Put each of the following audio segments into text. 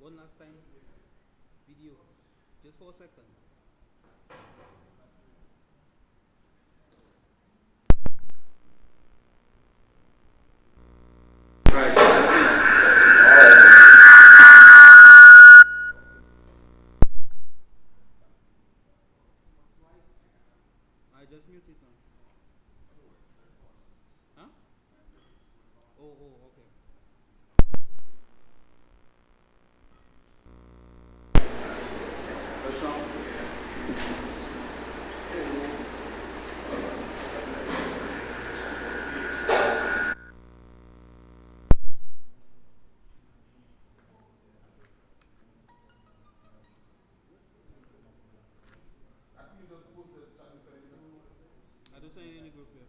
One last time, video, just for a second. I just muted now. Huh? Okay. What's wrong? I don't say any group here.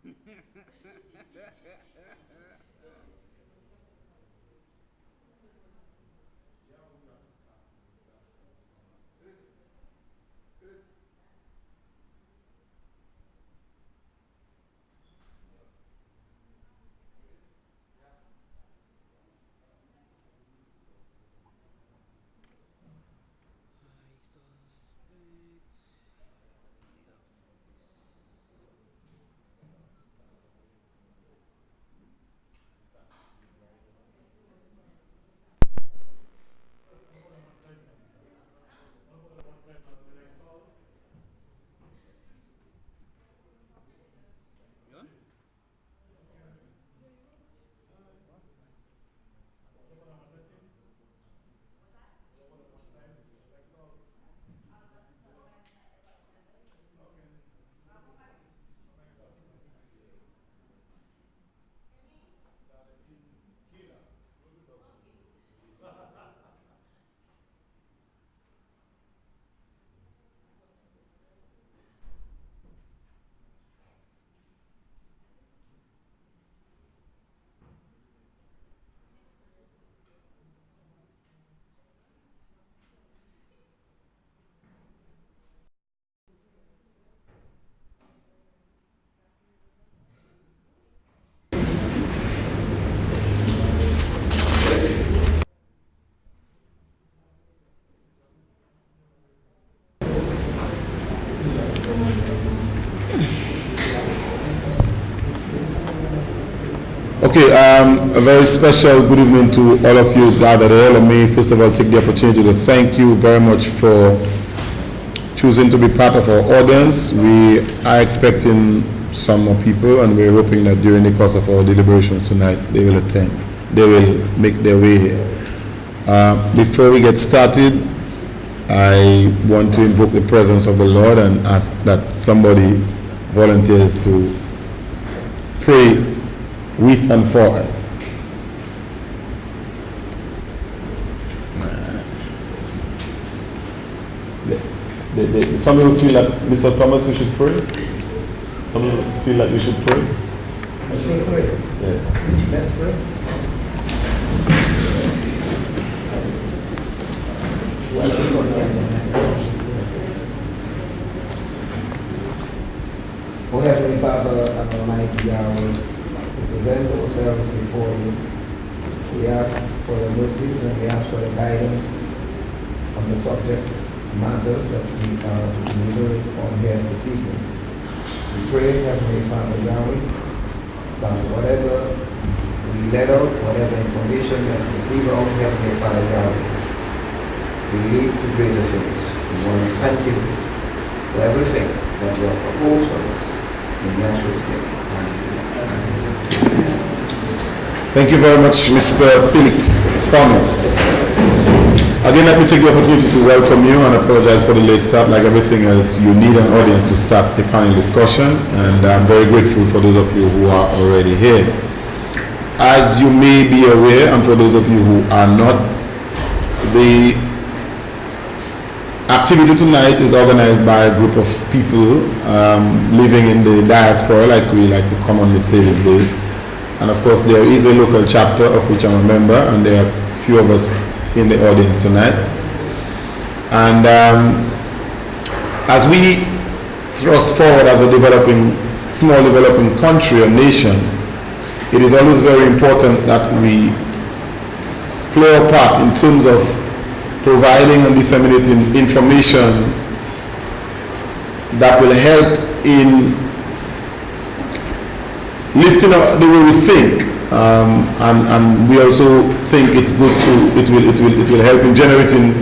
You on? Okay, a very special good evening to all of you gathered here. Let me first of all take the opportunity to thank you very much for choosing to be part of our audience. We are expecting some more people, and we're hoping that during the course of our deliberations tonight, they will attend. They will make their way here. Before we get started, I want to invoke the presence of the Lord and ask that somebody volunteers to pray with and for us. Some people feel that Mr. Thomas, we should pray. Some people feel like we should pray. I should pray. Yes. Let's pray. Oh Heavenly Father and Almighty Yahweh, we present ourselves before you. We ask for your mercies and we ask for your guidance on the subject matters that we are delivering on here this evening. We pray, Heavenly Father Yahweh, that whatever we let out, whatever information that we give out, Heavenly Father Yahweh, will lead to greater things. We want to thank you for everything that you have proposed for us. In Yahshua's name. Thank you very much, Mr. Felix Thomas. Again, let me take the opportunity to welcome you and apologize for the late start. Like everything else, you need an audience to start the panel discussion, and I'm very grateful for those of you who are already here. As you may be aware, and for those of you who are not, the activity tonight is organized by a group of people living in the diaspora, like we like to commonly say these days. And of course, there is a local chapter of which I'm a member, and there are a few of us in the audience tonight. And as we thrust forward as a small developing country or nation, it is always very important that we play a part in terms of providing and disseminating information that will help in lifting up the way we think, and we also think it's good to it will help in generating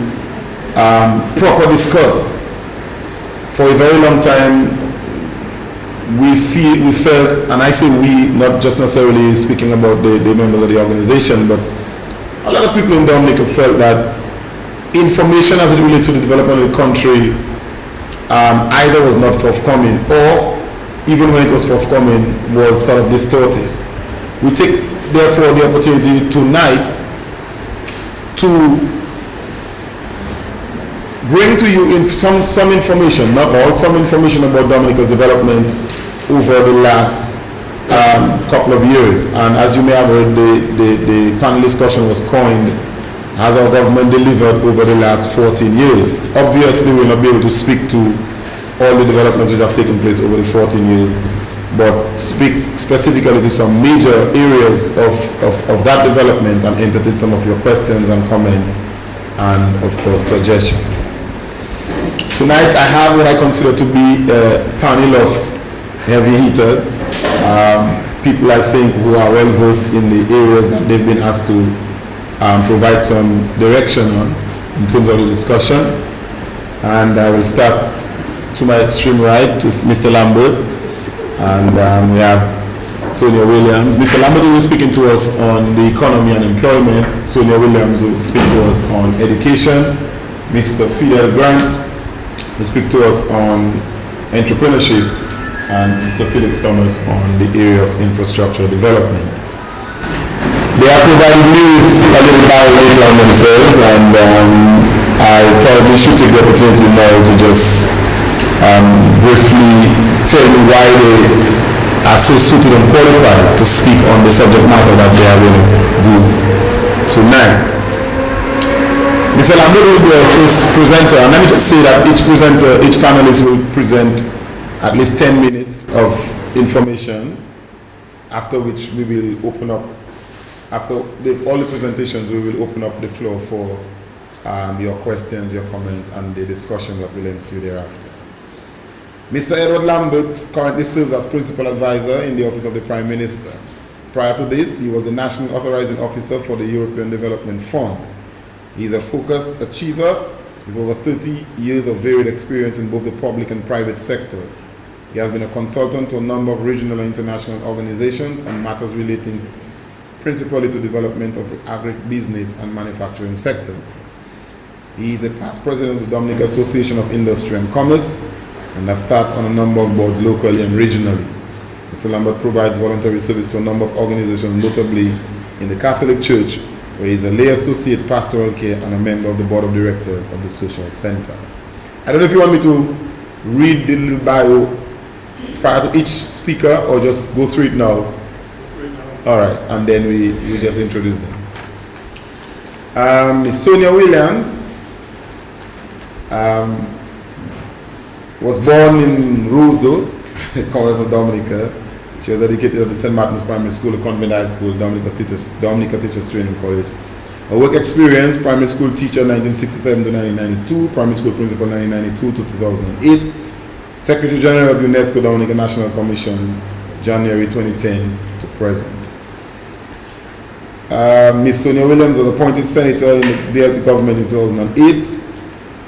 proper discourse. For a very long time, we felt, and I say we, not just necessarily speaking about the members of the organization, but a lot of people in Dominica felt that information as it relates to the development of the country either was not forthcoming, or even when it was forthcoming was sort of distorted. We take therefore the opportunity tonight to bring to you some information, not all, some information about Dominica's development over the last couple of years. And as you may have heard, the panel discussion was coined, has our government delivered over the last 14 years? Obviously, we'll not be able to speak to all the developments which have taken place over the 14 years, but speak specifically to some major areas of that development and entertain some of your questions and comments and, of course, suggestions. Tonight, I have what I consider to be a panel of heavy hitters, people I think who are well versed in the areas that they've been asked to provide some direction on in terms of the discussion. And I will start to my extreme right with Mr. Lambert, and we have Sonia Williams. Mr. Lambert will be speaking to us on the economy and employment. Sonia Williams will speak to us on education. Mr. Fidel Grant will speak to us on entrepreneurship, and Mr. Felix Thomas on the area of infrastructure development. They are providing me with a little bio later on themselves, and I probably should take the opportunity now to just briefly tell you why they are so suited and qualified to speak on the subject matter that they are going to do tonight. Mr. Lambert will be our first presenter, and let me just say that each panelist will present at least 10 minutes of information, after which we will open up, after all the presentations, we will open up the floor for your questions, your comments, and the discussions that will ensue thereafter. Mr. Edward Lambert currently serves as Principal Advisor in the Office of the Prime Minister. Prior to this, he was the National Authorizing Officer for the European Development Fund. He is a focused achiever with over 30 years of varied experience in both the public and private sectors. He has been a consultant to a number of regional and international organizations on matters relating principally to development of the agribusiness and manufacturing sectors. He is a past president of the Dominica Association of Industry and Commerce, and has sat on a number of boards locally and regionally. Mr. Lambert provides voluntary service to a number of organizations, notably in the Catholic Church, where he is a lay associate pastoral care and a member of the board of directors of the Social Center. I don't know if you want me to read the little bio prior to each speaker or just go through it now. All right, and then we just introduce them. Ms. Sonia Williams was born in Roseau, from Dominica. She was educated at the St. Martin's Primary School, a convent high school, Dominica Teachers Training College. Her work experience: primary school teacher 1967 to 1992, primary school principal 1992 to 2008, Secretary General of UNESCO Dominica National Commission, January 2010 to present. Ms. Sonia Williams was appointed senator in the DLP government in 2008,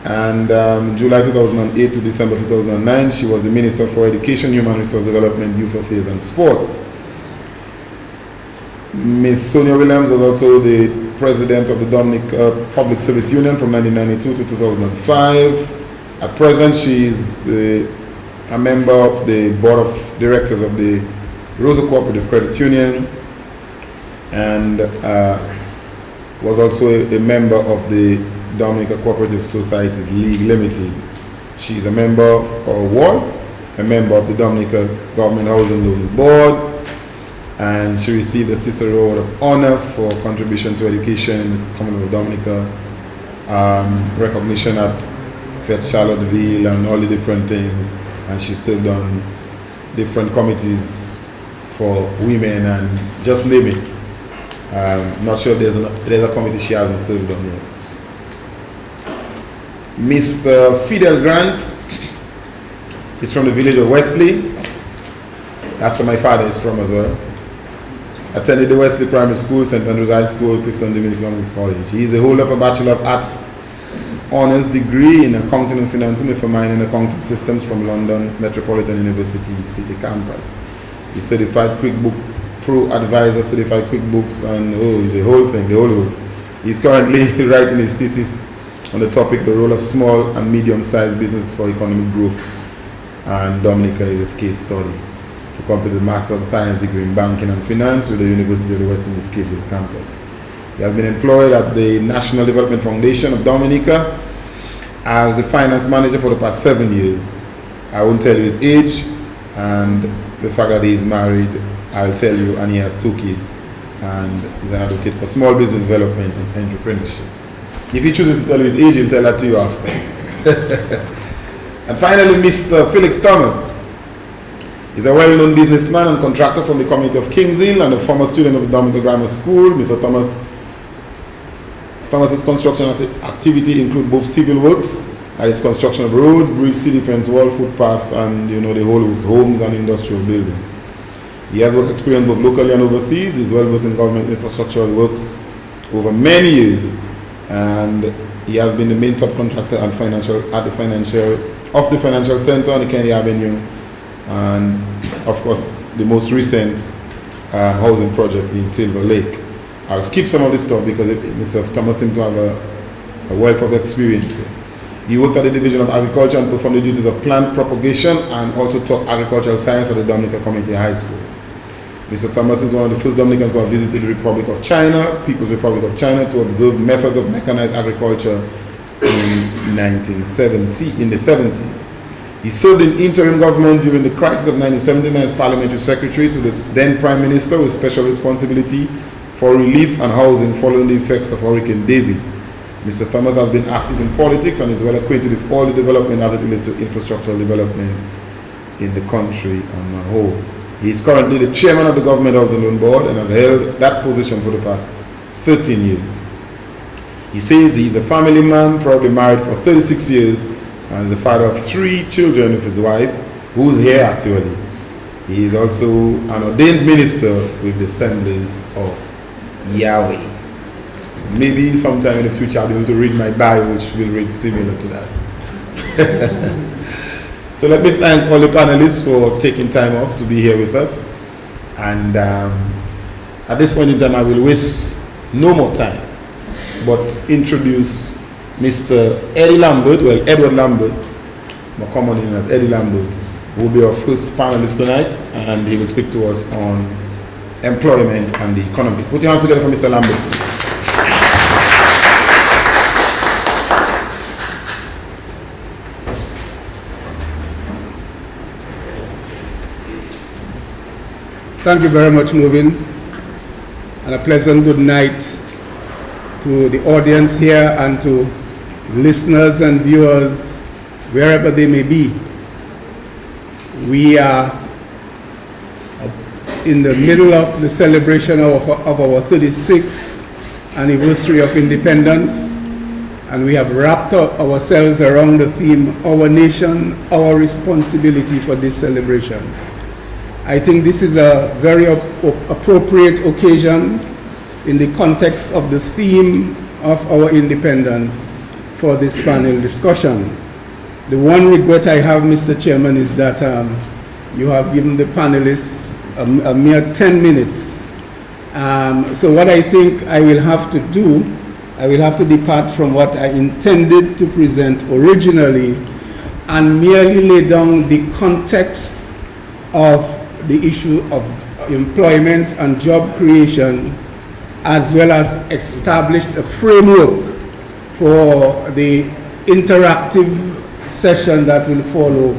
and July 2008 to December 2009, she was the Minister for Education, Human Resource Development, Youth Affairs and Sports. Ms. Sonia Williams was also the President of the Dominica Public Service Union from 1992 to 2005. At present, she is a member of the Board of Directors of the Roseau Cooperative Credit Union, and was also a member of the Dominica Cooperative Societies League Limited. She is a member of, or was a member of the Dominica Government Housing Loans Board, and she received the Cicero Award of Honor for contribution to education in the Commonwealth of Dominica, recognition at Fed Charlottesville and all the different things, and she served on different committees for women and just name it. Not sure if there's a committee she hasn't served on yet. Mr. Fidel Grant is from the village of Wesley. That's where my father is from as well. Attended the Wesley Primary School, St. Andrews High School, Clifton Dominican College. He is the holder of a Bachelor of Arts Honours degree in Accounting and Financing with a minor in Accounting Systems from London Metropolitan University City Campus. He's certified QuickBook Pro Advisor, certified QuickBooks, and the whole works. He's currently writing his thesis on the topic, the role of small and medium-sized business for economic growth, and Dominica is his case study. To complete the Master of Science degree in Banking and Finance with the University of the West Indies Cape campus. He has been employed at the National Development Foundation of Dominica as the finance manager for the past 7 years. I won't tell you his age and the fact that he is married I'll tell you, and he has 2 kids, and he's an advocate for small business development and entrepreneurship. If he chooses to tell you his age, he'll tell that to you after. And finally, Mr. Felix Thomas. He's a well-known businessman and contractor from the community of Kings Hill and a former student of the Dominica Grammar School. Mr. Thomas's construction activity include both civil works, that is construction of roads, bridge, city fence wall, footpaths, and the whole works, homes and industrial buildings. He has work experience both locally and overseas. He's well versed in government infrastructural works over many years, and he has been the main subcontractor and of the financial center on the Kennedy Avenue, and of course the most recent housing project in Silver Lake. I'll skip some of this stuff because Mr. Thomas seems to have a wealth of experience. He worked at the Division of Agriculture and performed the duties of plant propagation and also taught agricultural science at the Dominica Community High School. Mr. Thomas is one of the first Dominicans to have visited the Republic of China, People's Republic of China, to observe methods of mechanized agriculture in the 70s. He served in interim government during the crisis of 1979 as parliamentary secretary to the then Prime Minister with special responsibility for relief and housing following the effects of Hurricane David. Mr. Thomas has been active in politics and is well acquainted with all the development as it relates to infrastructural development in the country on the whole. He is currently the chairman of the Government Housing Loan Board and has held that position for the past 13 years. He says he is a family man, probably married for 36 years, and is the father of 3 children with his wife, who is here actually. He is also an ordained minister with the Assemblies of Yahweh. So maybe sometime in the future I'll be able to read my bio, which will read similar to that. So let me thank all the panelists for taking time off to be here with us. And at this point in time, I will waste no more time, but introduce Mr. Edward Lambert, more commonly known as Eddie Lambert, who will be our first panelist tonight, and he will speak to us on employment and the economy. Put your hands together for Mr. Lambert. Thank you very much, Movin, and a pleasant good night to the audience here and to listeners and viewers wherever they may be. We are in the middle of the celebration of our 36th anniversary of independence, and we have wrapped up ourselves around the theme, Our Nation, Our Responsibility for this celebration. I think this is a very appropriate occasion in the context of the theme of our independence for this panel discussion. The one regret I have, Mr. Chairman, is that you have given the panelists a mere 10 minutes. So what I think I will have to do, I will have to depart from what I intended to present originally and merely lay down the context of the issue of employment and job creation, as well as establish a framework for the interactive session that will follow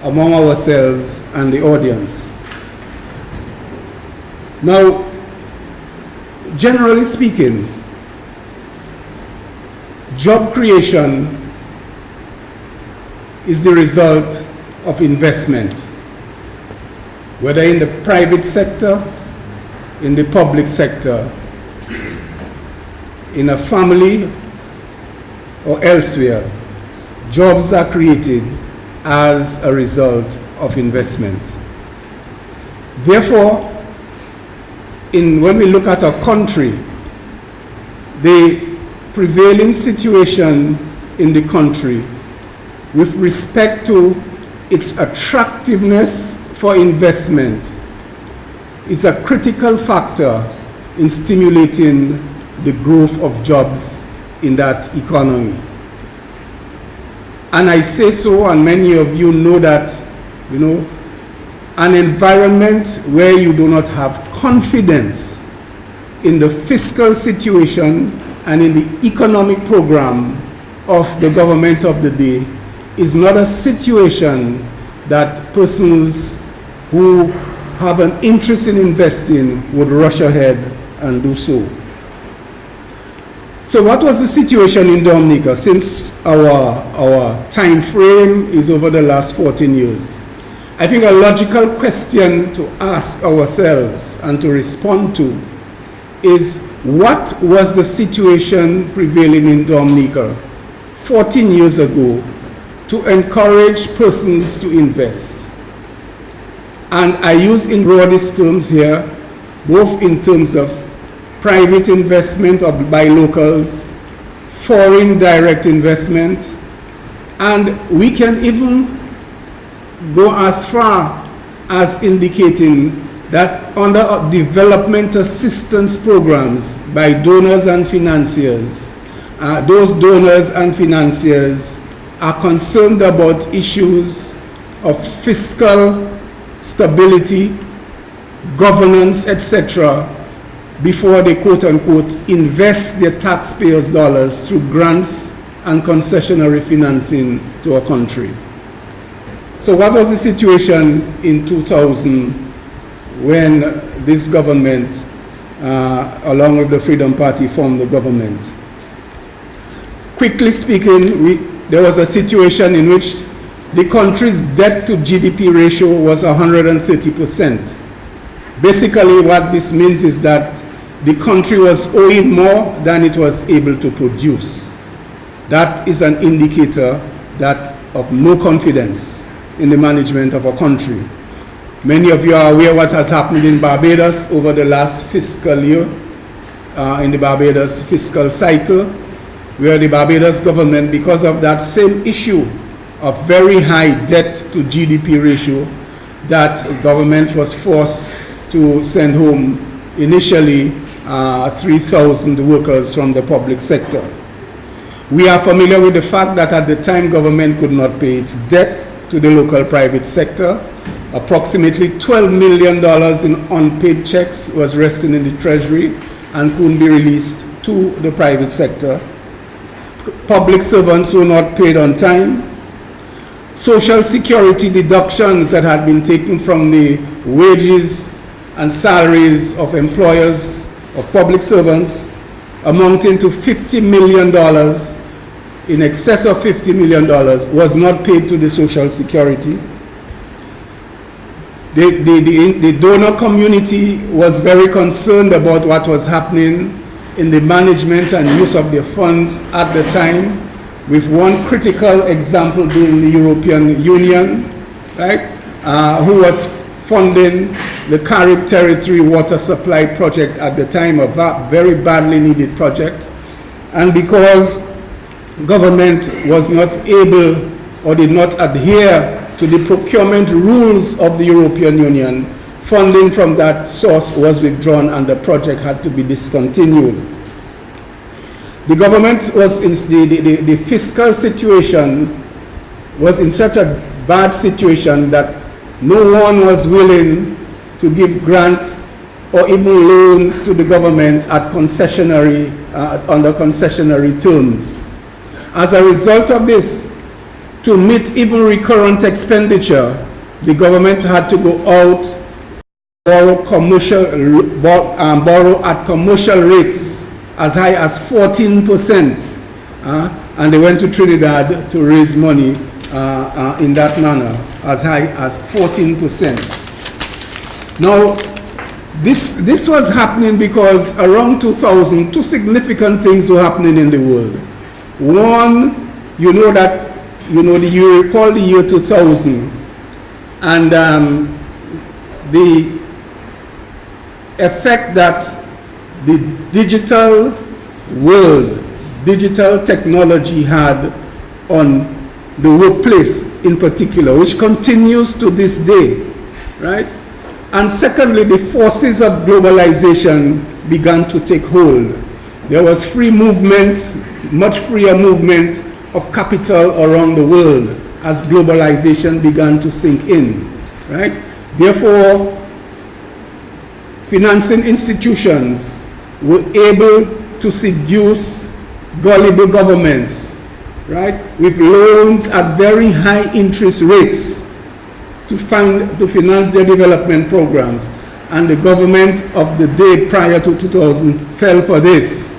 among ourselves and the audience. Now, generally speaking, job creation is the result of investment, whether in the private sector, in the public sector, in a family, or elsewhere. Jobs are created as a result of investment. Therefore, when we look at a country, the prevailing situation in the country with respect to its attractiveness for investment is a critical factor in stimulating the growth of jobs in that economy. And I say so, and many of you know that, an environment where you do not have confidence in the fiscal situation and in the economic program of the government of the day is not a situation that persons who have an interest in investing would rush ahead and do so. So what was the situation in Dominica since our time frame is over the last 14 years? I think a logical question to ask ourselves and to respond to is, what was the situation prevailing in Dominica 14 years ago to encourage persons to invest? And I use in broadest terms here, both in terms of private investment by locals, foreign direct investment, and we can even go as far as indicating that under development assistance programs by donors and financiers, those donors and financiers are concerned about issues of fiscal stability, governance, etc., before they quote-unquote invest their taxpayers' dollars through grants and concessionary financing to our country. So what was the situation in 2000 when this government, along with the Freedom Party, formed the government? Quickly speaking, there was a situation in which the country's debt to GDP ratio was 130%. Basically, what this means is that the country was owing more than it was able to produce. That is an indicator of no confidence in the management of a country. Many of you are aware what has happened in Barbados over the last fiscal year, in the Barbados fiscal cycle, where the Barbados government, because of that same issue of very high debt to GDP ratio, that government was forced to send home initially 3,000 workers from the public sector. We are familiar with the fact that at the time government could not pay its debt to the local private sector. Approximately $12 million in unpaid checks was resting in the treasury and couldn't be released to the private sector. Public servants were not paid on time. Social security deductions that had been taken from the wages and salaries of employers, of public servants, amounting to $50 million, in excess of $50 million, was not paid to the Social Security. The donor community was very concerned about what was happening in the management and use of their funds at the time, with one critical example being the European Union, right, who was funding the Carib Territory water supply project at the time, of that very badly needed project. And because government was not able or did not adhere to the procurement rules of the European Union, funding from that source was withdrawn and the project had to be discontinued. The government was in the fiscal situation was in such a bad situation that no one was willing to give grants or even loans to the government at concessionary, under concessionary terms. As a result of this, to meet even recurrent expenditure, the government had to go out, borrow at commercial rates as high as 14%, and they went to Trinidad to raise money in that manner, as high as 14%. Now, this was happening because around 2000, two significant things were happening in the world. One, you recall the year 2000, and the effect that the digital world, digital technology had on the workplace in particular, which continues to this day, right? And secondly, the forces of globalization began to take hold. There was free movement, much freer movement of capital around the world as globalization began to sink in, right? Therefore, financing institutions were able to seduce gullible governments, right, with loans at very high interest rates to finance their development programs. And the government of the day prior to 2000 fell for this.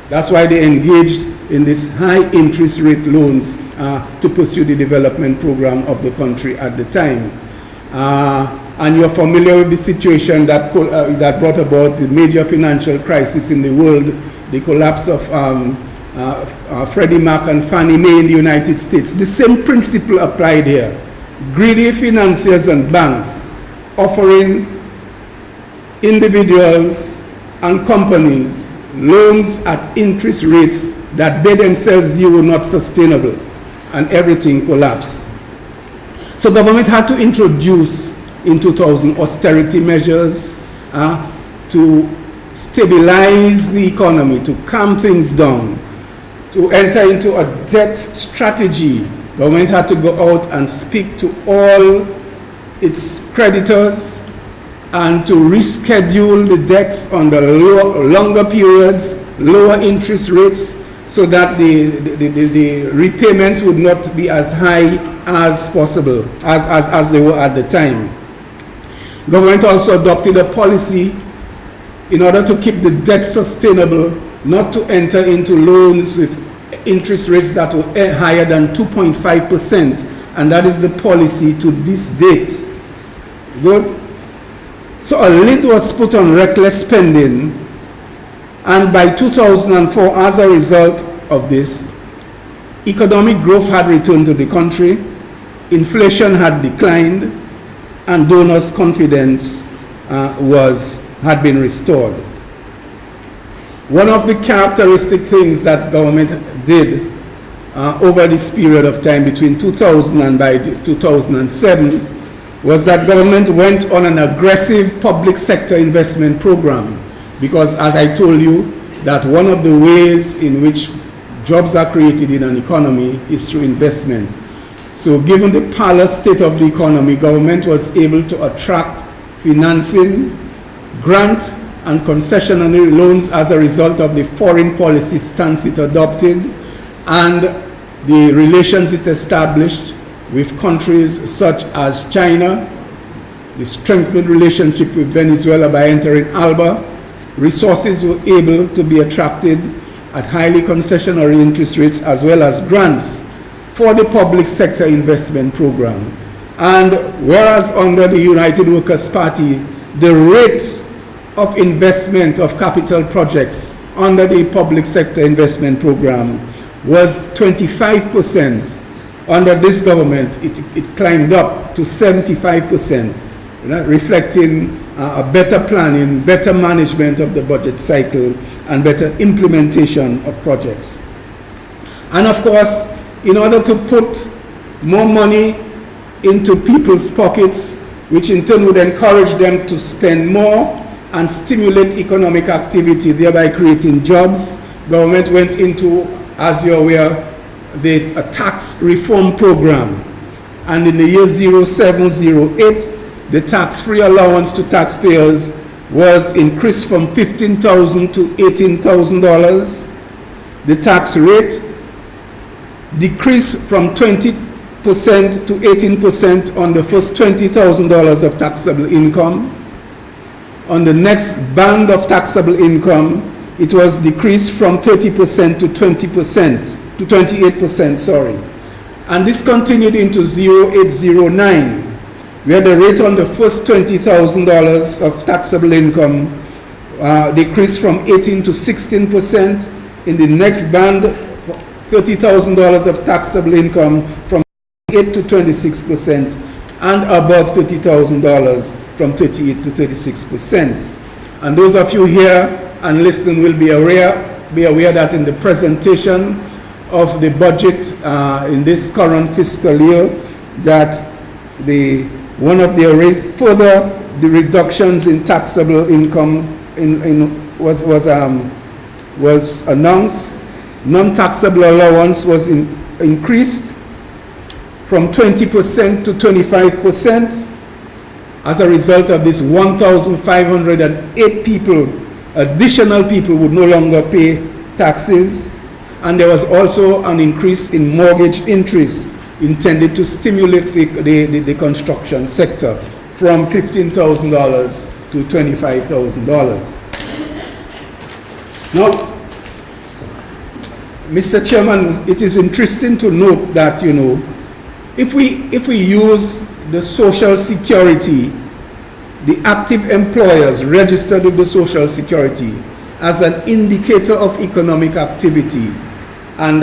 That's why they engaged in this high interest rate loans to pursue the development program of the country at the time. And you're familiar with the situation that brought about the major financial crisis in the world, the collapse of Freddie Mac and Fannie Mae in the United States. The same principle applied here. Greedy financiers and banks offering individuals and companies loans at interest rates that they themselves knew were not sustainable, and everything collapsed. So government had to introduce in 2000 austerity measures to stabilize the economy, to calm things down, to enter into a debt strategy. Government had to go out and speak to all its creditors and to reschedule the debts on the longer periods, lower interest rates, so that the repayments would not be as high as possible, as they were at the time. Government also adopted a policy in order to keep the debt sustainable, not to enter into loans with interest rates that were higher than 2.5%, and that is the policy to this date. Good? So a lid was put on reckless spending, and by 2004, as a result of this, economic growth had returned to the country, inflation had declined, and donors' confidence had been restored. One of the characteristic things that government did over this period of time between 2000 and by 2007 was that government went on an aggressive public sector investment program, because as I told you, that one of the ways in which jobs are created in an economy is through investment. So given the parlous state of the economy, government was able to attract financing, grant and concessionary loans as a result of the foreign policy stance it adopted and the relations it established with countries such as China, the strengthened relationship with Venezuela by entering ALBA. Resources were able to be attracted at highly concessionary interest rates as well as grants for the public sector investment program. And whereas under the United Workers' Party, the rate of investment of capital projects under the public sector investment program was 25%. Under this government, it climbed up to 75%, reflecting a better planning, better management of the budget cycle, and better implementation of projects. And of course, in order to put more money into people's pockets, which in turn would encourage them to spend more and stimulate economic activity, thereby creating jobs, government went into, as you're aware, a tax reform program. And in the year 0708, the tax-free allowance to taxpayers was increased from $15,000 to $18,000. The tax rate decreased from 20% to 18% on the first $20,000 of taxable income. On the next band of taxable income, it was decreased from 30% to 20%, to 28%, sorry. And this continued into 0809, where the rate on the first $20,000 of taxable income decreased from 18 to 16%. In the next band, $30,000 of taxable income from 8 to 26%, and above $30,000 from 38 to 36%. And those of you here and listening will be aware that in the presentation of the budget in this current fiscal year, that one of the reductions in taxable incomes was announced. Non-taxable allowance was increased from 20% to 25%. As a result of this, 1,508 people, additional people, would no longer pay taxes. And there was also an increase in mortgage interest intended to stimulate the construction sector from $15,000 to $25,000. Now, Mr. Chairman, it is interesting to note that, you know, if we use the Social Security, the active employers registered with the Social Security as an indicator of economic activity and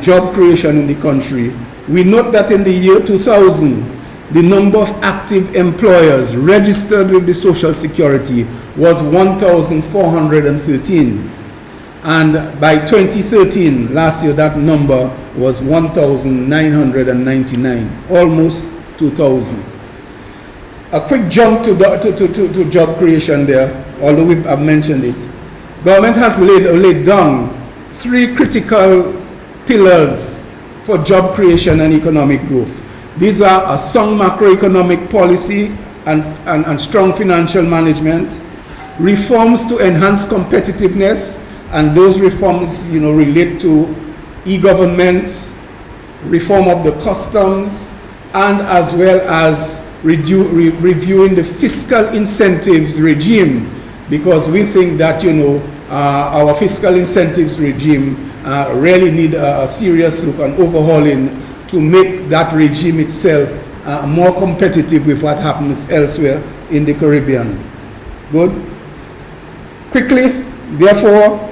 job creation in the country, we note that in the year 2000, the number of active employers registered with the Social Security was 1,413. And by 2013, last year, that number was 1,999, almost 2,000. A quick jump to job creation there, although I've mentioned it. Government has laid down 3 critical pillars for job creation and economic growth. These are a sound macroeconomic policy and strong financial management, reforms to enhance competitiveness, and those reforms, you know, relate to e-government, reform of the customs, and as well as reviewing the fiscal incentives regime, because we think that, you know, our fiscal incentives regime really need a serious look and overhauling to make that regime itself more competitive with what happens elsewhere in the Caribbean. Good? Quickly, therefore,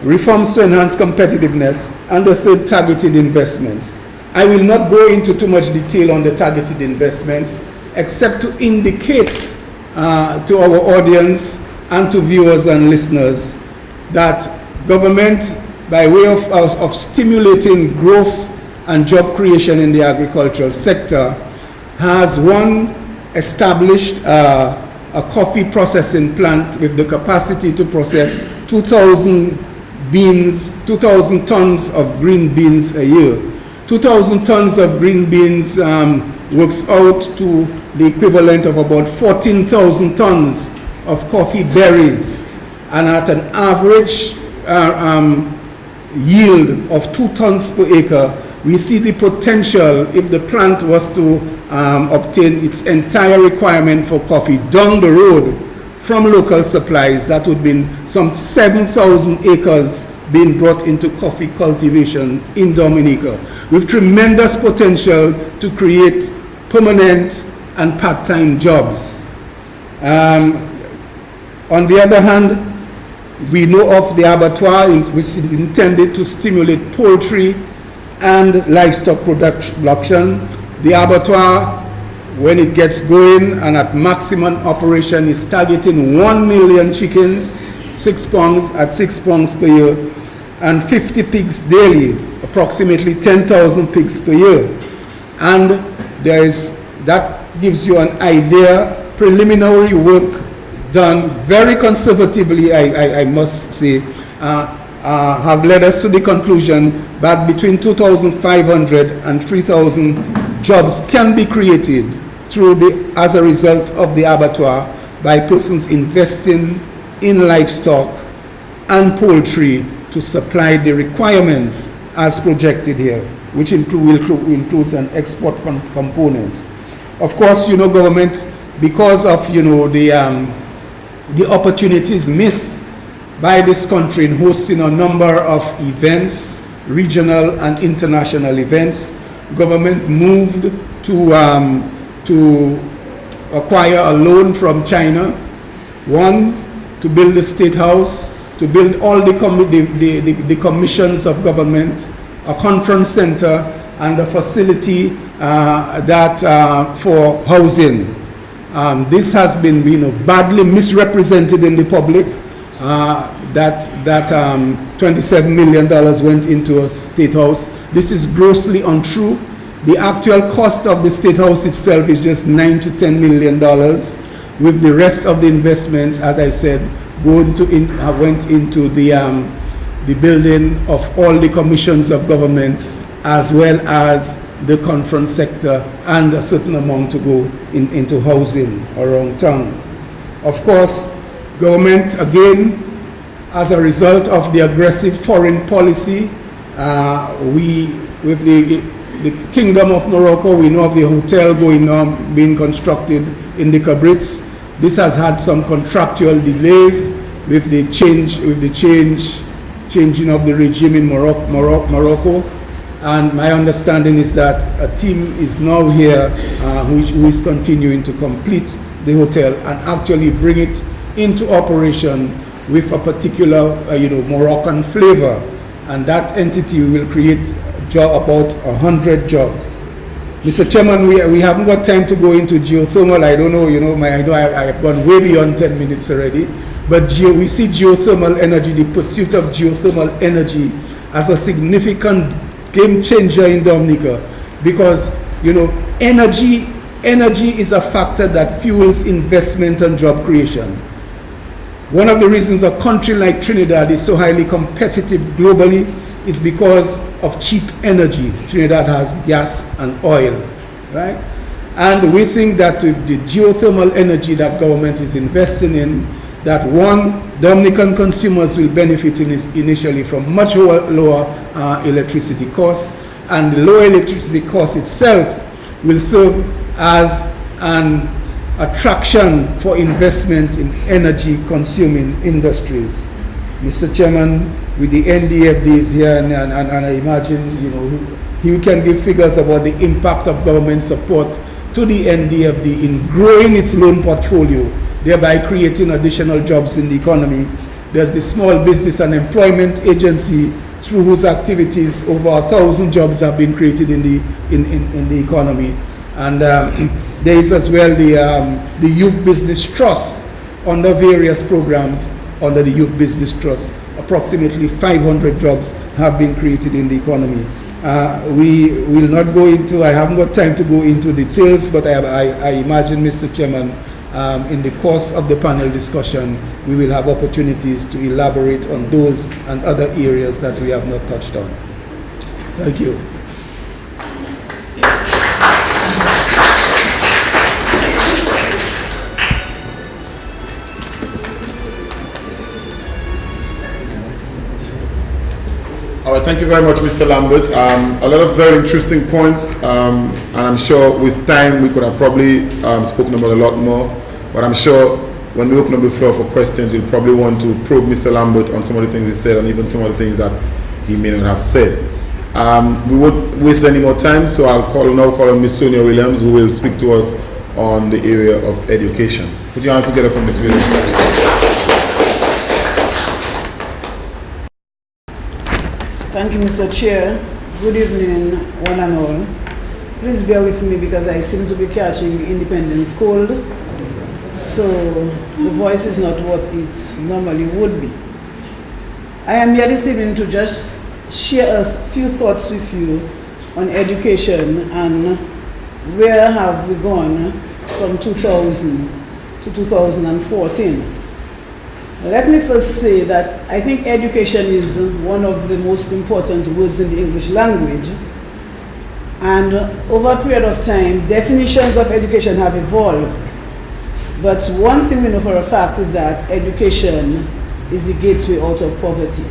reforms to enhance competitiveness, and the third, targeted investments. I will not go into too much detail on the targeted investments, except to indicate to our audience and to viewers and listeners that government, by way of stimulating growth and job creation in the agricultural sector, has established a coffee processing plant with the capacity to process 2,000 tons of green beans a year. 2,000 tons of green beans works out to the equivalent of about 14,000 tons of coffee berries, and at an average yield of 2 tons per acre, we see the potential, if the plant was to obtain its entire requirement for coffee down the road from local supplies, that would be some 7,000 acres being brought into coffee cultivation in Dominica, with tremendous potential to create permanent and part-time jobs. On the other hand, we know of the abattoir, which is intended to stimulate poultry and livestock production. The abattoir, when it gets going and at maximum operation, is targeting 1 million chickens, 6 pounds per year, and 50 pigs daily, approximately 10,000 pigs per year. And that gives you an idea, preliminary work done very conservatively, I must say, have led us to the conclusion that between 2,500 and 3,000 jobs can be created as a result of the abattoir by persons investing in livestock and poultry to supply the requirements as projected here, which includes an export component. Of course, you know, government, because of, you know, the opportunities missed by this country in hosting a number of events, regional and international events, government moved to acquire a loan from China, to build the State House, to build all the commissions of government, a conference center, and a facility for housing. This has been, you know, badly misrepresented in the public. That $27 million went into a State House. This is grossly untrue. The actual cost of the State House itself is just $9 to $10 million, with the rest of the investments, as I said, went into the building of all the commissions of government, as well as the conference sector, and a certain amount to go into housing around town. Of course, government, again, as a result of the aggressive foreign policy, with the the Kingdom of Morocco. We know of the hotel going on, being constructed in the Cabrits. This has had some contractual delays with the changing of the regime in Morocco. And my understanding is that a team is now here who is continuing to complete the hotel and actually bring it into operation with a particular Moroccan flavor. And that entity will create about 100 jobs. Mr. Chairman, we haven't got time to go into geothermal. I don't know, I know I've gone way beyond 10 minutes already. But we see geothermal energy, the pursuit of geothermal energy, as a significant game changer in Dominica, because energy is a factor that fuels investment and job creation. One of the reasons a country like Trinidad is so highly competitive globally is because of cheap energy. Trinidad has gas and oil, right? And we think that with the geothermal energy that government is investing in, that one, Dominican consumers will benefit initially from much lower electricity costs, and the lower electricity cost itself will serve as an attraction for investment in energy consuming industries. Mr. Chairman, with the NDFDs here, and I imagine he can give figures about the impact of government support to the NDFD in growing its loan portfolio, thereby creating additional jobs in the economy. There's the Small Business and Employment Agency, through whose activities over 1,000 jobs have been created in the economy. And there is as well the Youth Business Trust under various programs under the Youth Business Trust. Approximately 500 jobs have been created in the economy. We will not go into, I haven't got time to go into details, but I imagine, Mr. Chairman, in the course of the panel discussion, we will have opportunities to elaborate on those and other areas that we have not touched on. Thank you. All right, thank you very much, Mr. Lambert. A lot of very interesting points, and I'm sure with time we could have probably spoken about a lot more, but I'm sure when we open up the floor for questions, you'll probably want to probe Mr. Lambert on some of the things he said and even some of the things that he may not have said. We won't waste any more time, so I'll now call on Ms. Sonia Williams, who will speak to us on the area of education. Put your hands together for Ms. Williams. Thank you, Mr. Chair. Good evening, one and all. Please bear with me because I seem to be catching independence cold, so the voice is not what it normally would be. I am here this evening to just share a few thoughts with you on education and where have we gone from 2000 to 2014. Let me first say that I think education is one of the most important words in the English language, and over a period of time, definitions of education have evolved. But one thing we know for a fact is that education is the gateway out of poverty.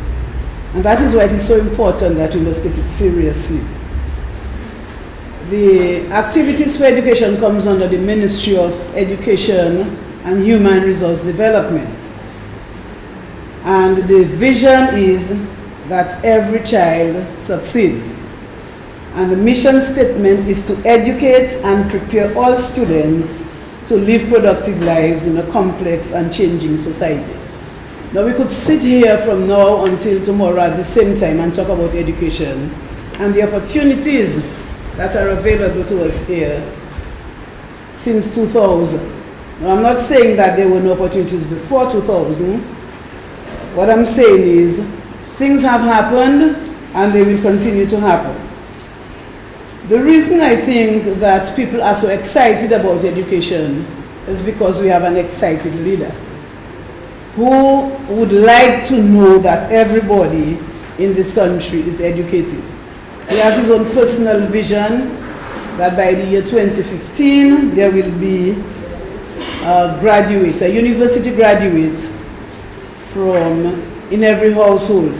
And that is why it is so important that we must take it seriously. The activities for education comes under the Ministry of Education and Human Resource Development. And the vision is that every child succeeds. And the mission statement is to educate and prepare all students to live productive lives in a complex and changing society. Now we could sit here from now until tomorrow at the same time and talk about education and the opportunities that are available to us here since 2000. Now I'm not saying that there were no opportunities before 2000. What I'm saying is things have happened and they will continue to happen. The reason I think that people are so excited about education is because we have an excited leader who would like to know that everybody in this country is educated. He has his own personal vision that by the year 2015 there will be a university graduate in every household.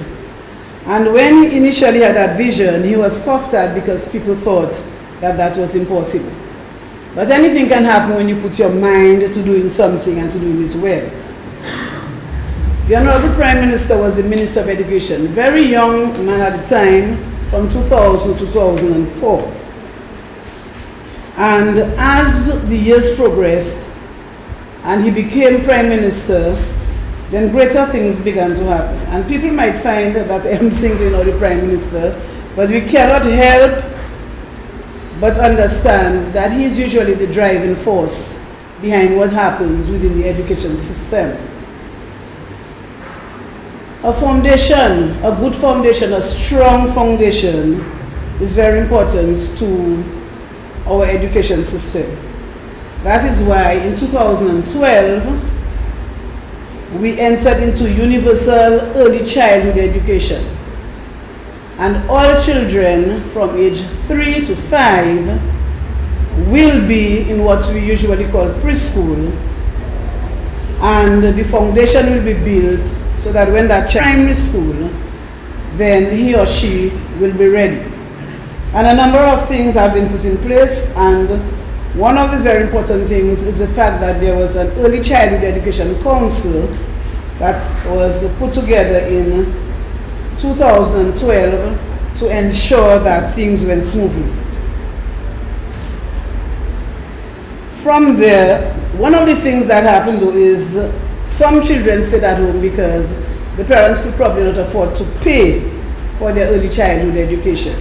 And when he initially had that vision, he was scoffed at because people thought that that was impossible. But anything can happen when you put your mind to doing something and to doing it well. The Honorable Prime Minister was the Minister of Education, very young man at the time, from 2000 to 2004. And as the years progressed and he became Prime Minister, then greater things began to happen. And people might find that I am singling out the Prime Minister, but we cannot help but understand that he is usually the driving force behind what happens within the education system. A foundation, a good foundation, a strong foundation is very important to our education system. That is why in 2012, we entered into universal early childhood education. And all children from age 3 to 5 will be in what we usually call preschool. And the foundation will be built so that when that child primary school, then he or she will be ready. And a number of things have been put in place, and one of the very important things is the fact that there was an early childhood education council that was put together in 2012 to ensure that things went smoothly. From there, one of the things that happened though is some children stayed at home because the parents could probably not afford to pay for their early childhood education.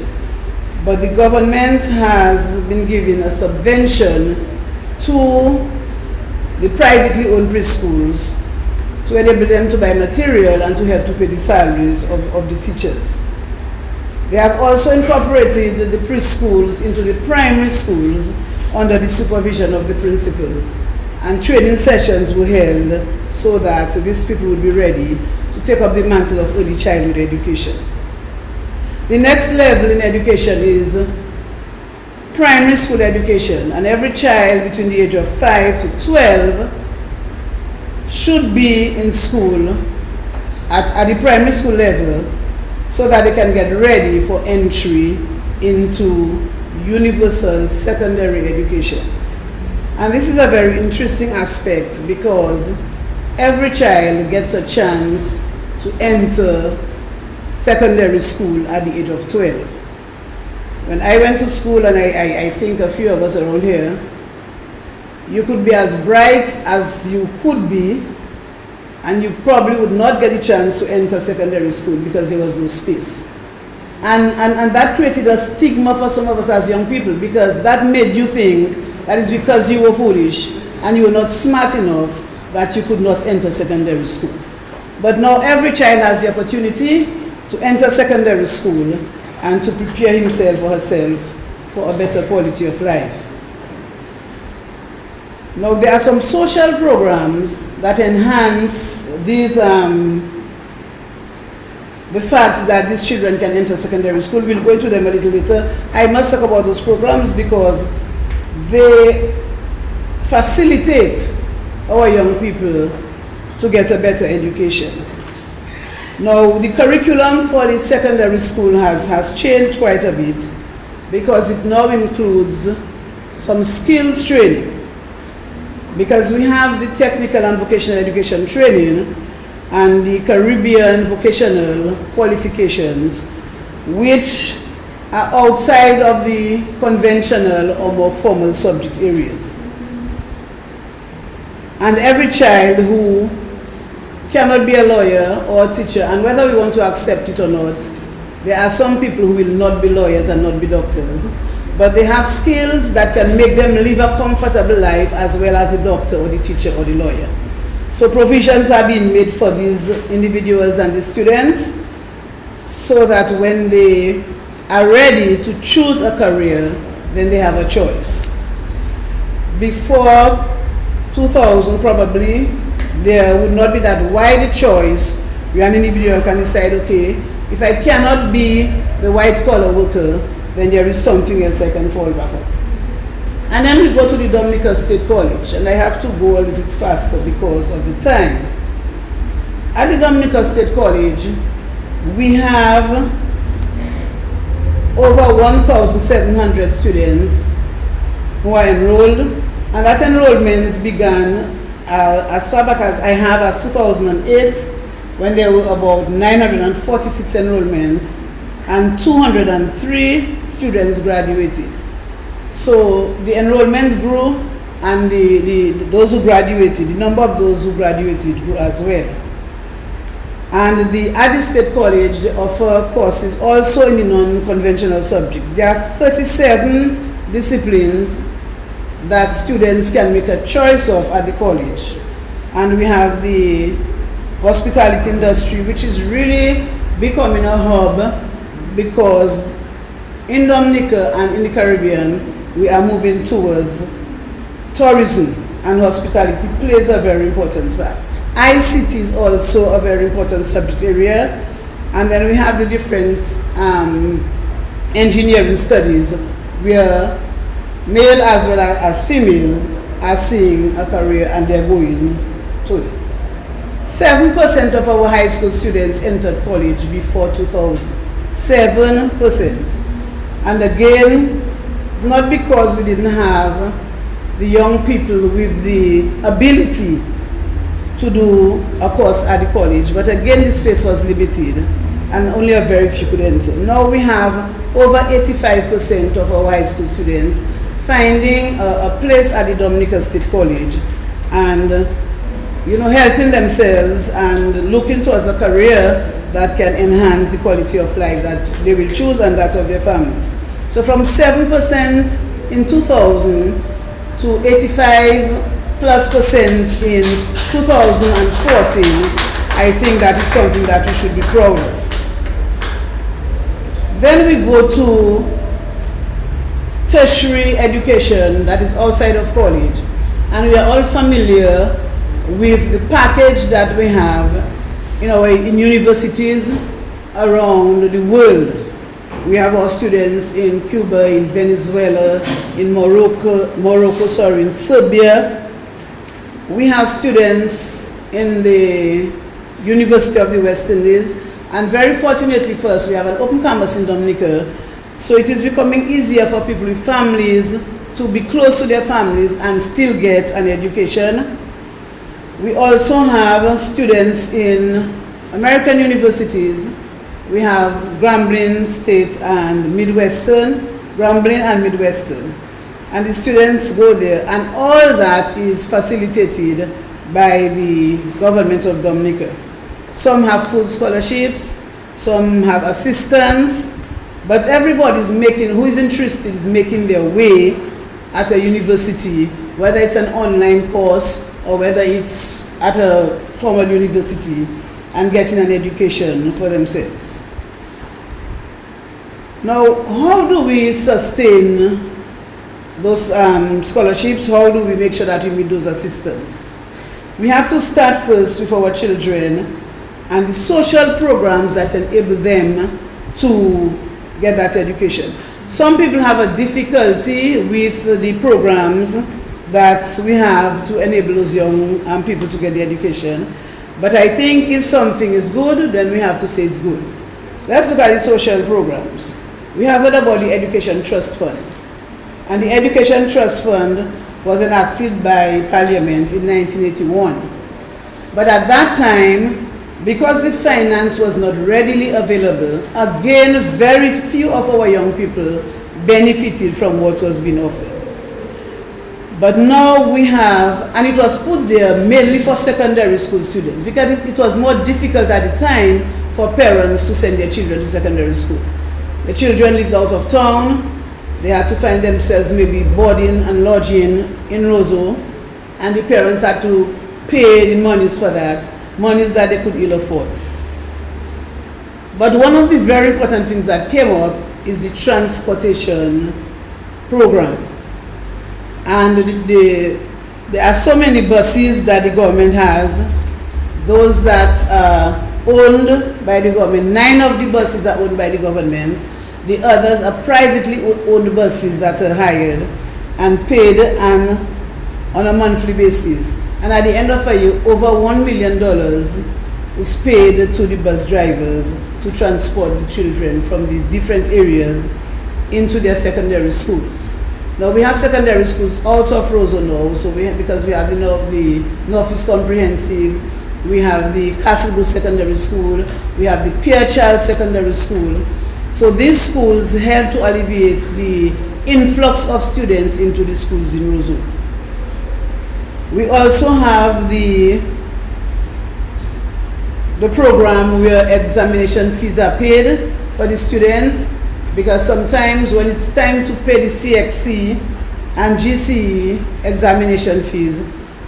But the government has been giving a subvention to the privately owned preschools to enable them to buy material and to help to pay the salaries of the teachers. They have also incorporated the preschools into the primary schools under the supervision of the principals. And training sessions were held so that these people would be ready to take up the mantle of early childhood education. The next level in education is primary school education, and every child between the age of 5 to 12 should be in school at the primary school level so that they can get ready for entry into universal secondary education. And this is a very interesting aspect because every child gets a chance to enter secondary school at the age of 12. When I went to school, and I think a few of us around here, you could be as bright as you could be, and you probably would not get a chance to enter secondary school because there was no space. And that created a stigma for some of us as young people, because that made you think that it's because you were foolish and you were not smart enough that you could not enter secondary school. But now every child has the opportunity to enter secondary school and to prepare himself or herself for a better quality of life. Now there are some social programs that enhance these, the fact that these children can enter secondary school. We'll go into them a little later. I must talk about those programs because they facilitate our young people to get a better education. Now, the curriculum for the secondary school has changed quite a bit because it now includes some skills training. Because we have the technical and vocational education training and the Caribbean vocational qualifications, which are outside of the conventional or more formal subject areas. And every child who cannot be a lawyer or a teacher, and whether we want to accept it or not, there are some people who will not be lawyers and not be doctors, but they have skills that can make them live a comfortable life as well as the doctor or the teacher or the lawyer. So provisions are being made for these individuals and the students so that when they are ready to choose a career, then they have a choice. Before 2000 probably, there would not be that wide choice where an individual can decide, okay, if I cannot be the white collar worker, then there is something else I can fall back on. And then we go to the Dominica State College, and I have to go a little faster because of the time. At the Dominica State College, we have over 1,700 students who are enrolled, and that enrollment began as far back as I have as 2008, when there were about 946 enrollment and 203 students graduated. So the enrollment grew, and those who graduated, the number of those who graduated grew as well. And the Addis State College, they offer courses also in the non-conventional subjects. There are 37 disciplines that students can make a choice of at the college. And we have the hospitality industry, which is really becoming a hub, because in Dominica and in the Caribbean, we are moving towards tourism, and hospitality plays a very important part. ICT is also a very important subject area, and then we have the different engineering studies, where male as well as females are seeing a career and they're going to it. 7% of our high school students entered college before 2000. 7%. And again, it's not because we didn't have the young people with the ability to do a course at the college, but again the space was limited and only a very few could enter. Now we have over 85% of our high school students finding a place at the Dominica State College, and helping themselves and looking towards a career that can enhance the quality of life that they will choose and that of their families. So from 7% in 2000 to 85+% in 2014, I think that is something that we should be proud of. Then we go to tertiary education that is outside of college, and we are all familiar with the package that we have in universities around the world. We have our students in Cuba, in Venezuela, in in Serbia. We have students in the University of the West Indies, and very fortunately for us, we have an open campus in Dominica, so it is becoming easier for people with families to be close to their families and still get an education. We also have students in American universities. We have Grambling State and Midwestern, and the students go there, and all that is facilitated by the government of Dominica. Some have full scholarships, some have assistance, but everybody who is interested is making their way at a university, whether it's an online course or whether it's at a formal university, and getting an education for themselves. Now, how do we sustain those scholarships? How do we make sure that we meet those assistance? We have to start first with our children and the social programs that enable them to get that education. Some people have a difficulty with the programs that we have to enable those young people to get the education. But I think if something is good, then we have to say it's good. Let's look at the social programs. We have heard about the Education Trust Fund. And the Education Trust Fund was enacted by Parliament in 1981. But at that time, because the finance was not readily available, again, very few of our young people benefited from what was being offered. But now we have, and it was put there mainly for secondary school students, because it was more difficult at the time for parents to send their children to secondary school. The children lived out of town, they had to find themselves maybe boarding and lodging in Roseau, and the parents had to pay the monies for that, monies that they could ill afford. But one of the very important things that came up is the transportation program. And there are so many buses that the government has, those that are owned by the government. 9 of the buses are owned by the government. The others are privately owned buses that are hired and paid on a monthly basis. And at the end of a year, over $1 million is paid to the bus drivers to to transport the children from the different areas into their secondary schools. Now we have secondary schools out of Roseau now, so because we have the Northeast Comprehensive, we have the Castlebrook Secondary School, we have the Pierre Charles Secondary School. So these schools help to alleviate the influx of students into the schools in Roseau. We also have the program where examination fees are paid for the students, because sometimes when it's time to pay the CXC and GCE examination fees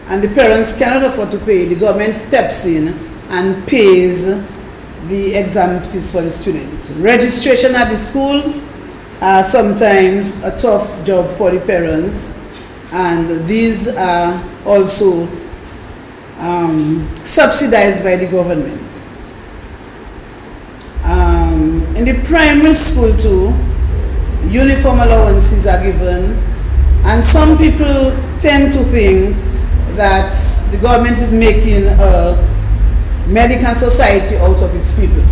and the parents cannot afford to pay, the government steps in and pays the exam fees for the students. Registration at the schools are sometimes a tough job for the parents, and these are also subsidized by the government. In the primary school too, uniform allowances are given, and some people tend to think that the government is making a medical society out of its people.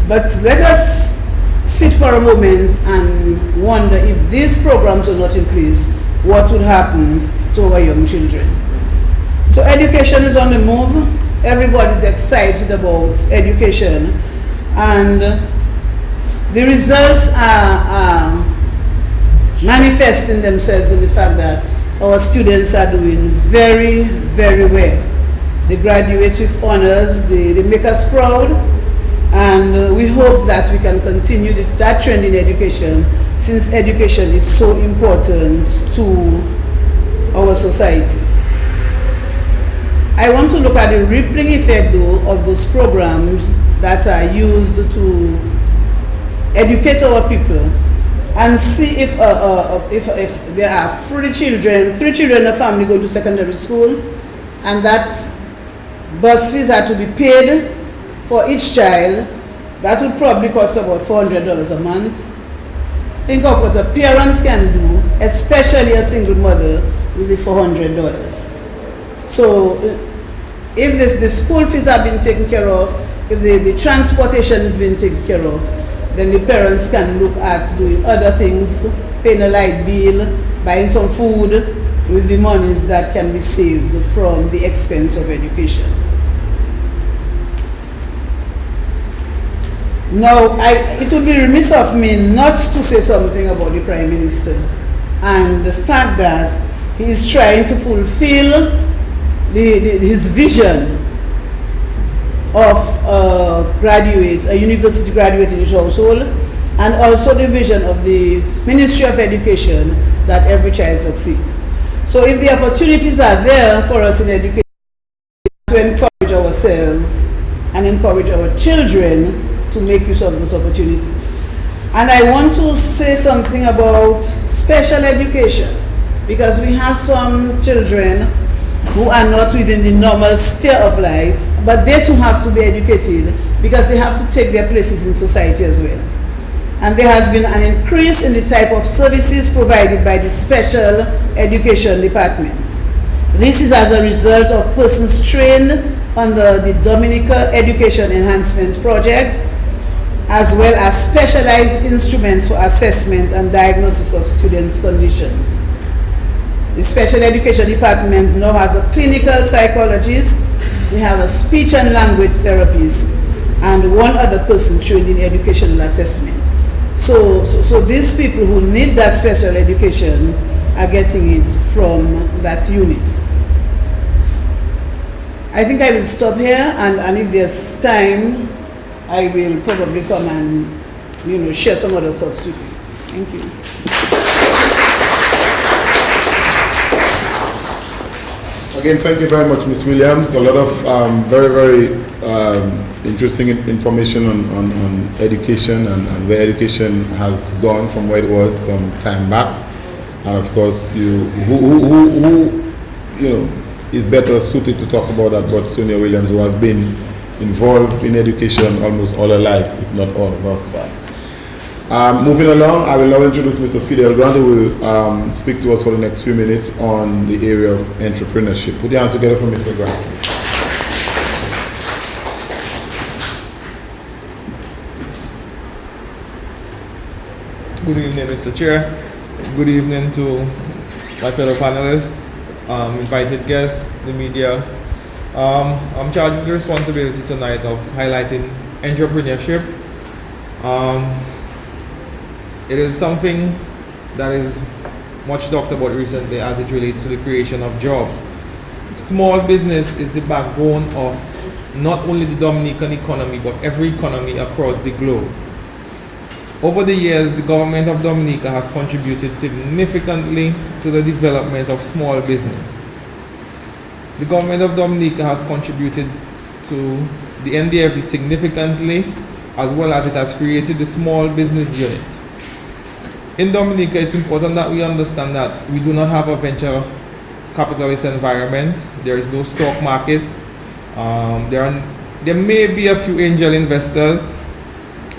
But let us sit for a moment and wonder, if these programs are not in place, what would happen to our young children? So education is on the move. Everybody's excited about education, and the results are manifesting themselves in the fact that our students are doing very, very well. They graduate with honors, they make us proud, and we hope that we can continue that trend in education, since education is so important to our society. I want to look at the rippling effect though of those programs that are used to educate our people, and see if there are three children in a family go to secondary school, and that bus fees are to be paid for each child. That would probably cost about $400 a month. Think of what a parent can do, especially a single mother, with the $400. So if the school fees have been taken care of, if the transportation is being taken care of, then the parents can look at doing other things, paying a light bill, buying some food with the monies that can be saved from the expense of education. Now, it would be remiss of me not to say something about the Prime Minister and the fact that he is trying to fulfill his vision of a university graduate in each household, and also the vision of the Ministry of Education that every child succeeds. So if the opportunities are there for us in education, to encourage ourselves and encourage our children to make use of those opportunities. And I want to say something about special education, because we have some children who are not within the normal sphere of life, but they too have to be educated, because they have to take their places in society as well. And there has been an increase in the type of services provided by the Special Education Department. This is as a result of persons trained under the Dominica Education Enhancement Project, as well as specialized instruments for assessment and diagnosis of students' conditions. The Special Education Department now has a clinical psychologist, we have a speech and language therapist, and one other person trained in educational assessment. So these people who need that special education are getting it from that unit. I think I will stop here, and if there's time, I will probably come and share some other thoughts with you. Thank you. Again, thank you very much, Ms. Williams. A lot of very, very interesting information on education and where education has gone from where it was some time back. And of course, who is better suited to talk about that but Sonia Williams, who has been involved in education almost all her life, if not all of us. Moving along, I will now introduce Mr. Fidel Grant, who will speak to us for the next few minutes on the area of entrepreneurship. Put your hands together for Mr. Grant. Good evening, Mr. Chair. Good evening to my fellow panelists, invited guests, the media. I'm charged with the responsibility tonight of highlighting entrepreneurship. It is something that is much talked about recently as it relates to the creation of jobs. Small business is the backbone of not only the Dominican economy, but every economy across the globe. Over the years, the government of Dominica has contributed significantly to the development of small business. The government of Dominica has contributed to the NDFD significantly, as well as it has created the small business unit. In Dominica, it's important that we understand that we do not have a venture capitalist environment. There is no stock market. There may be a few angel investors,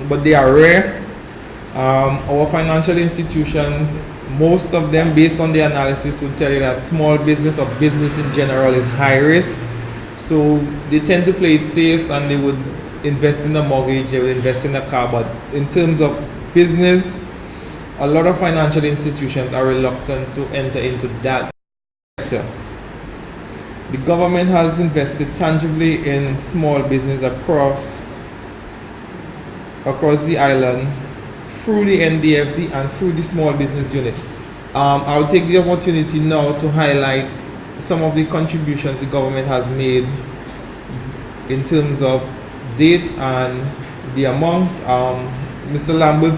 but they are rare. Our financial institutions, most of them, based on the analysis, would tell you that small business or business in general is high risk. So they tend to play it safe, and they would invest in a mortgage, they would invest in a car. But in terms of business, a lot of financial institutions are reluctant to enter into that sector. The government has invested tangibly in small business across the island through the NDFD and through the small business unit. I'll take the opportunity now to highlight some of the contributions the government has made in terms of date and the amounts. Mr. Lambert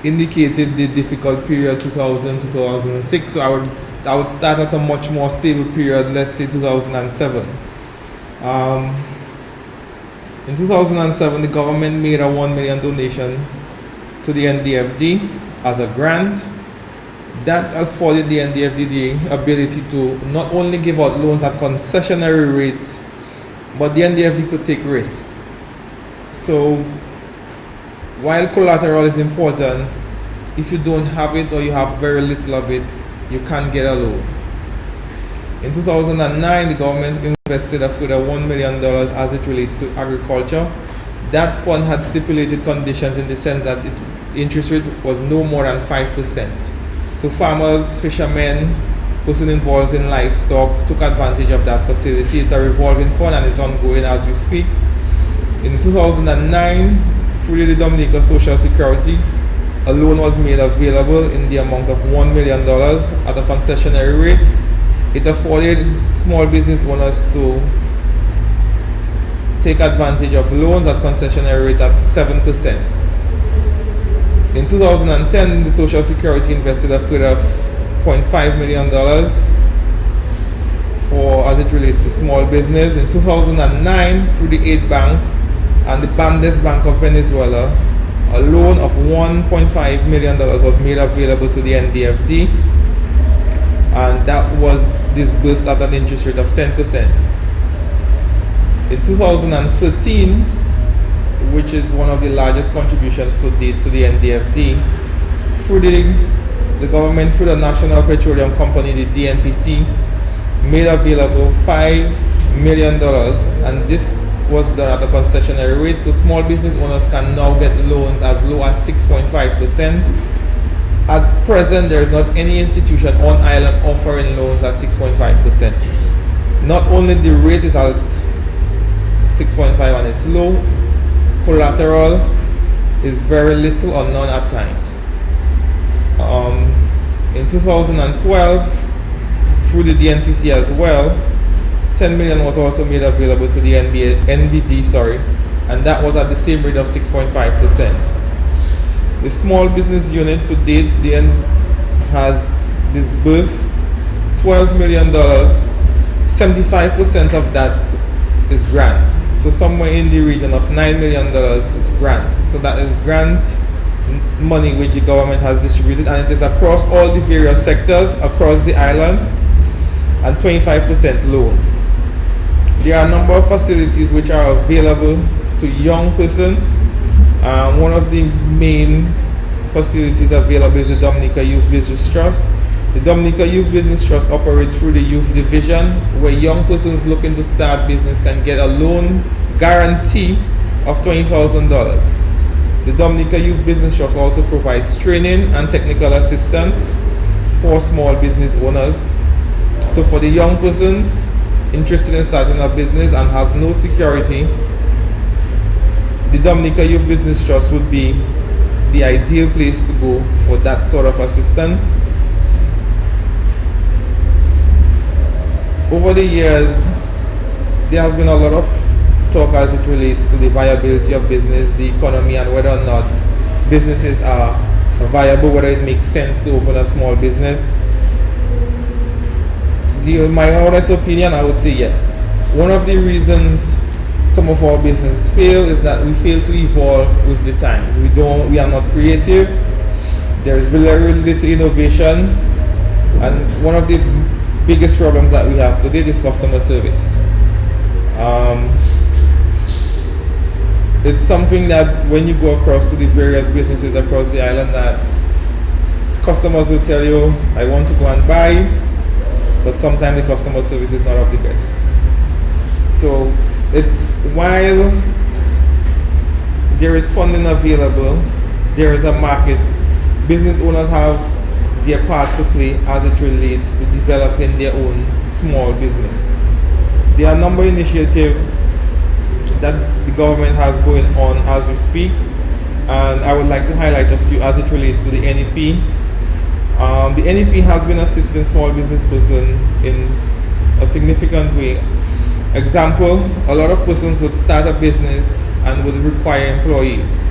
indicated the difficult period 2000 to 2006, so I would start at a much more stable period, let's say 2007. In 2007, the government made a $1 million donation to the NDFD as a grant. That afforded the NDFD the ability to not only give out loans at concessionary rates, but the NDFD could take risk. So while collateral is important, if you don't have it or you have very little of it, you can't get a loan. In 2009, the government invested a further $1 million as it relates to agriculture. That fund had stipulated conditions in the sense that the interest rate was no more than 5%. So farmers, fishermen, person involved in livestock took advantage of that facility. It's a revolving fund and it's ongoing as we speak. In 2009, through the Dominica Social Security, a loan was made available in the amount of $1 million at a concessionary rate. It afforded small business owners to take advantage of loans at concessionary rate at 7%. In 2010, the Social Security invested a further $0.5 million for as it relates to small business. In 2009, through the Aid Bank and the Bandes Bank of Venezuela, a loan of $1.5 million was made available to the NDFD, and that was disbursed at an interest rate of 10%. In 2013, which is one of the largest contributions to date to the NDFD, through the government, through the National Petroleum Company, the DNPC, made available $5 million, and this was done at a concessionary rate, so small business owners can now get loans as low as 6.5%. At present, there is not any institution on island offering loans at 6.5%. Not only the rate is at 6.5 and it's low, collateral is very little or none at times. In 2012, through the DNPC as well, $10 million was also made available to the NBD, and that was at the same rate of 6.5%. The small business unit to date has disbursed $12 million. 75% of that is grant. So somewhere in the region of $9 million is grant. So that is grant money which the government has distributed, and it is across all the various sectors across the island, and 25% loan. There are a number of facilities which are available to young persons. One of the main facilities available is the Dominica Youth Business Trust. The Dominica Youth Business Trust operates through the Youth Division, where young persons looking to start business can get a loan guarantee of $20,000. The Dominica Youth Business Trust also provides training and technical assistance for small business owners. So for the young persons interested in starting a business and has no security, the Dominica Youth Business Trust would be the ideal place to go for that sort of assistance. Over the years, there has been a lot of talk as it relates to the viability of business, the economy, and whether or not businesses are viable, whether it makes sense to open a small business. In my honest opinion, I would say yes. One of the reasons some of our businesses fail is that we fail to evolve with the times. We are not creative. There is very little innovation, and one of the biggest problems that we have today is customer service. It's something that when you go across to the various businesses across the island, that customers will tell you, I want to go and buy, but sometimes the customer service is not of the best. So it's, while there is funding available, there is a market. Business owners have their part to play as it relates to developing their own small business. There are a number of initiatives that the government has going on as we speak, and I would like to highlight a few as it relates to the NEP. The NEP has been assisting small business person in a significant way. Example, a lot of persons would start a business and would require employees.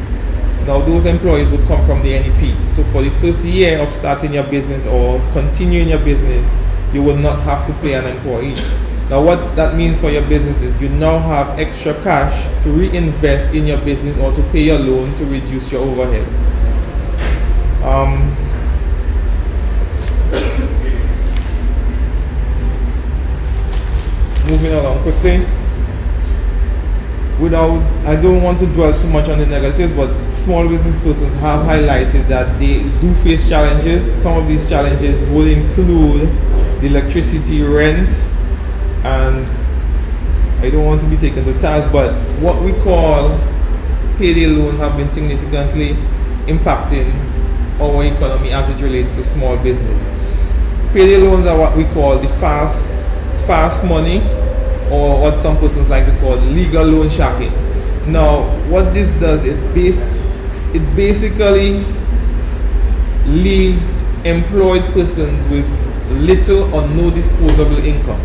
Now those employees would come from the NEP. So for the first year of starting your business or continuing your business, you will not have to pay an employee. Now what that means for your business is you now have extra cash to reinvest in your business or to pay your loan to reduce your overhead. Moving along quickly. I don't want to dwell too much on the negatives, but small business persons have highlighted that they do face challenges. Some of these challenges will include the electricity, rent, and I don't want to be taken to task, but what we call payday loans have been significantly impacting our economy as it relates to small business. Payday loans are what we call the fast money, or what some persons like to call legal loan sharking. Now, what this does, it basically leaves employed persons with little or no disposable income.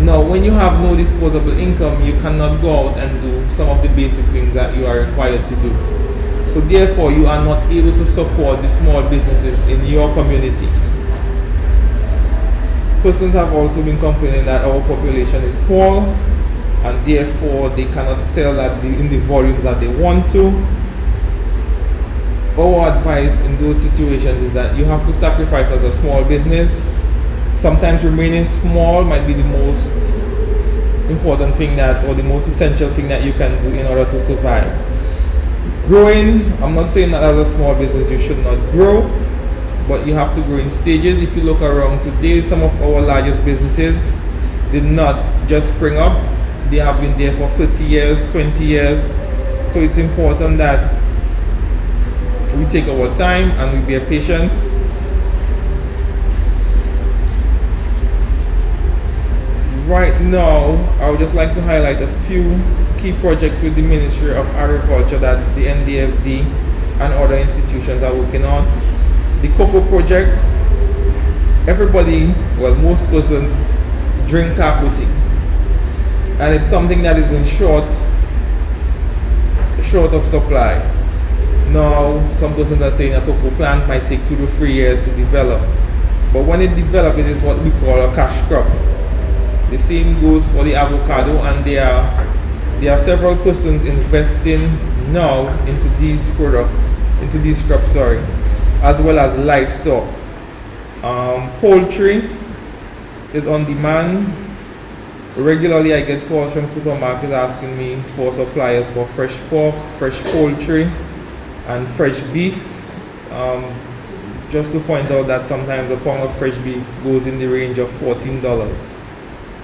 Now, when you have no disposable income, you cannot go out and do some of the basic things that you are required to do. So therefore, you are not able to support the small businesses in your community. Persons have also been complaining that our population is small and therefore they cannot sell in the volumes that they want to. Our advice in those situations is that you have to sacrifice as a small business. Sometimes remaining small might be the most important thing or the most essential thing that you can do in order to survive. Growing, I'm not saying that as a small business you should not grow, but you have to grow in stages. If you look around today, some of our largest businesses did not just spring up. They have been there for 30 years, 20 years. So it's important that we take our time and we be patient. Right now, I would just like to highlight a few key projects with the Ministry of Agriculture that the NDFD and other institutions are working on. The cocoa project, most persons drink cocoa tea, and it's something that is in short of supply. Now, some persons are saying a cocoa plant might take 2 to 3 years to develop, but when it develops, it is what we call a cash crop. The same goes for the avocado, and there are several persons investing now into these crops, as well as livestock. Poultry is on demand. Regularly I get calls from supermarkets asking me for suppliers for fresh pork, fresh poultry, and fresh beef. Just to point out that sometimes a pound of fresh beef goes in the range of $14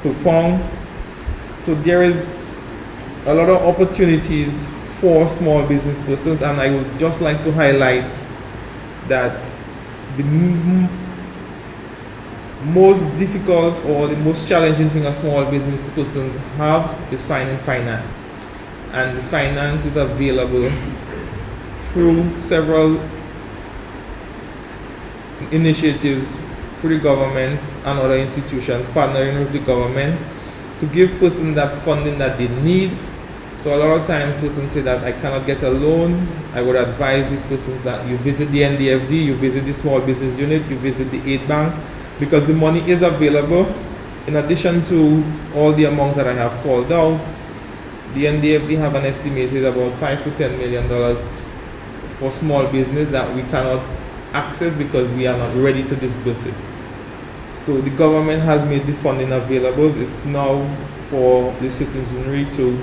per pound. So there is a lot of opportunities for small business persons, and I would just like to highlight that the most difficult or the most challenging thing a small business person have is finding finance, and the finance is available through several initiatives through the government and other institutions partnering with the government to give persons that funding that they need. So a lot of times persons say that I cannot get a loan. I would advise these persons that you visit the NDFD, you visit the small business unit, you visit the aid bank, because the money is available. In addition to all the amounts that I have called out, the NDFD have an estimated about $5 to $10 million for small business that we cannot access because we are not ready to disburse it. So the government has made the funding available. It's now for the citizenry to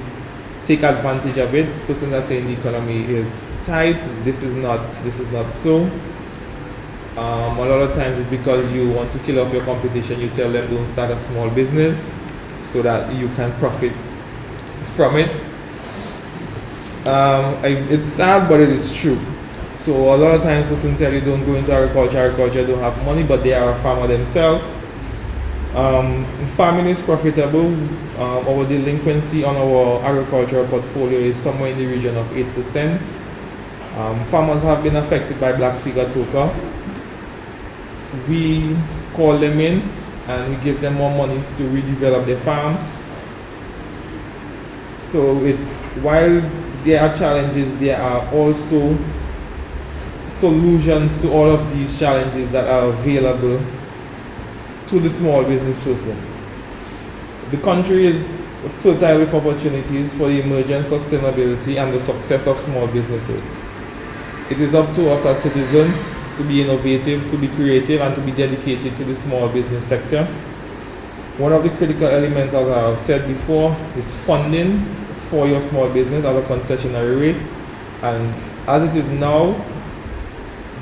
take advantage of it. Persons are saying the economy is tight. This is not so. A lot of times it's because you want to kill off your competition. You tell them don't start a small business so that you can profit from it. It's sad, but it is true. So a lot of times persons tell you don't go into agriculture don't have money, but they are a farmer themselves. Farming is profitable. Our delinquency on our agricultural portfolio is somewhere in the region of 8%. Farmers have been affected by Black Sea Toka. We call them in and we give them more monies to redevelop their farm. So while there are challenges, there are also solutions to all of these challenges that are available to the small business persons. The country is fertile with opportunities for the emergence, sustainability, and the success of small businesses. It is up to us as citizens to be innovative, to be creative, and to be dedicated to the small business sector. One of the critical elements, as I have said before, is funding for your small business at a concessionary rate. And as it is now,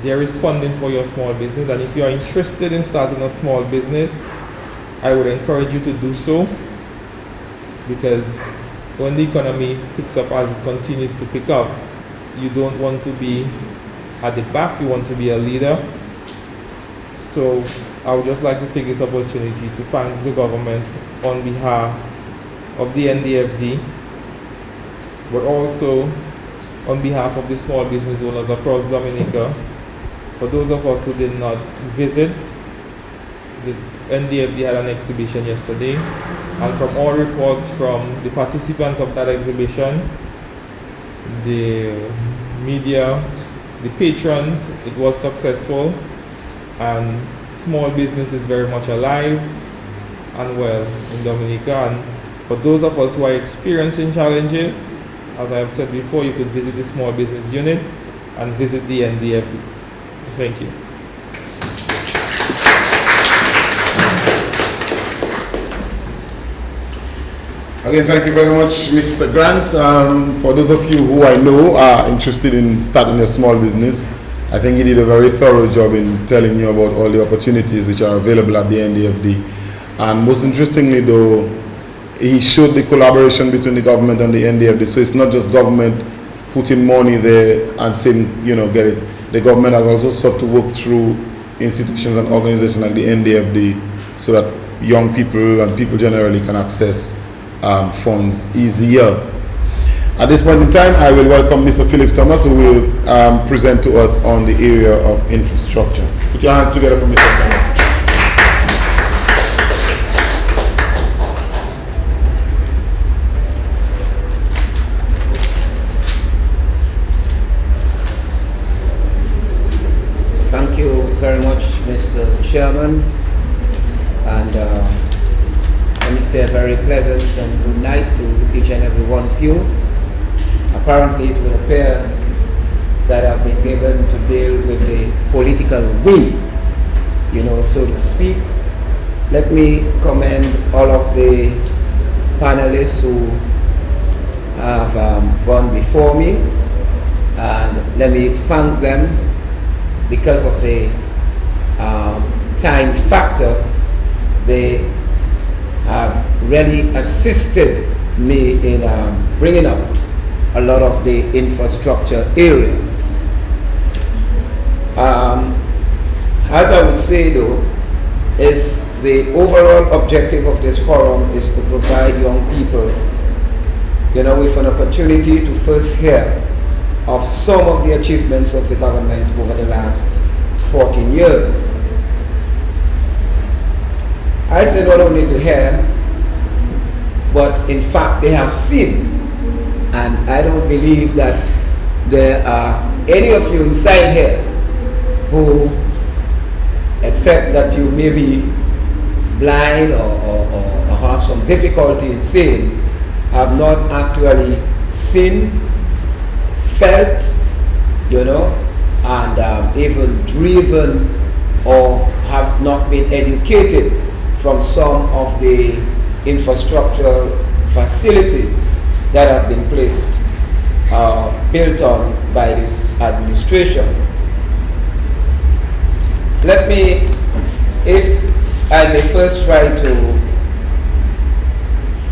there is funding for your small business, and if you are interested in starting a small business, I would encourage you to do so, because when the economy picks up as it continues to pick up, you don't want to be at the back, you want to be a leader. So I would just like to take this opportunity to thank the government on behalf of the NDFD, but also on behalf of the small business owners across Dominica. For those of us who did not visit, the NDFD had an exhibition yesterday, and from all reports from the participants of that exhibition, the media, the patrons, it was successful, and small business is very much alive and well in Dominica. And for those of us who are experiencing challenges, as I have said before, you could visit the small business unit and visit the NDFD. Thank you. Again, thank you very much, Mr. Grant. For those of you who I know are interested in starting a small business, I think he did a very thorough job in telling you about all the opportunities which are available at the NDFD. And most interestingly though, he showed the collaboration between the government and the NDFD. So it's not just government putting money there and saying, get it. The government has also sought to work through institutions and organizations like the NDFD so that young people and people generally can access funds easier. At this point in time, I will welcome Mr. Felix Thomas, who will present to us on the area of infrastructure. Put your hands together for Mr. Thomas. Thank you very much, Mr. Chairman, and let me say a very pleasant and good night to each and every one of you. Apparently, it will appear that I've been given to deal with the political wing, so to speak. Let me commend all of the panelists who have gone before me, and let me thank them because of the time factor. They have really assisted me in bringing out a lot of the infrastructure area. As I would say though, is the overall objective of this forum is to provide young people, with an opportunity to first hear of some of the achievements of the government over the last 14 years. I say not only to hear, but in fact they have seen. And I don't believe that there are any of you inside here who, except that you may be blind or have some difficulty in seeing, have not actually seen, felt, and even driven or have not been educated from some of the infrastructural facilities that have been placed, built on by this administration. Let me, if I may first try to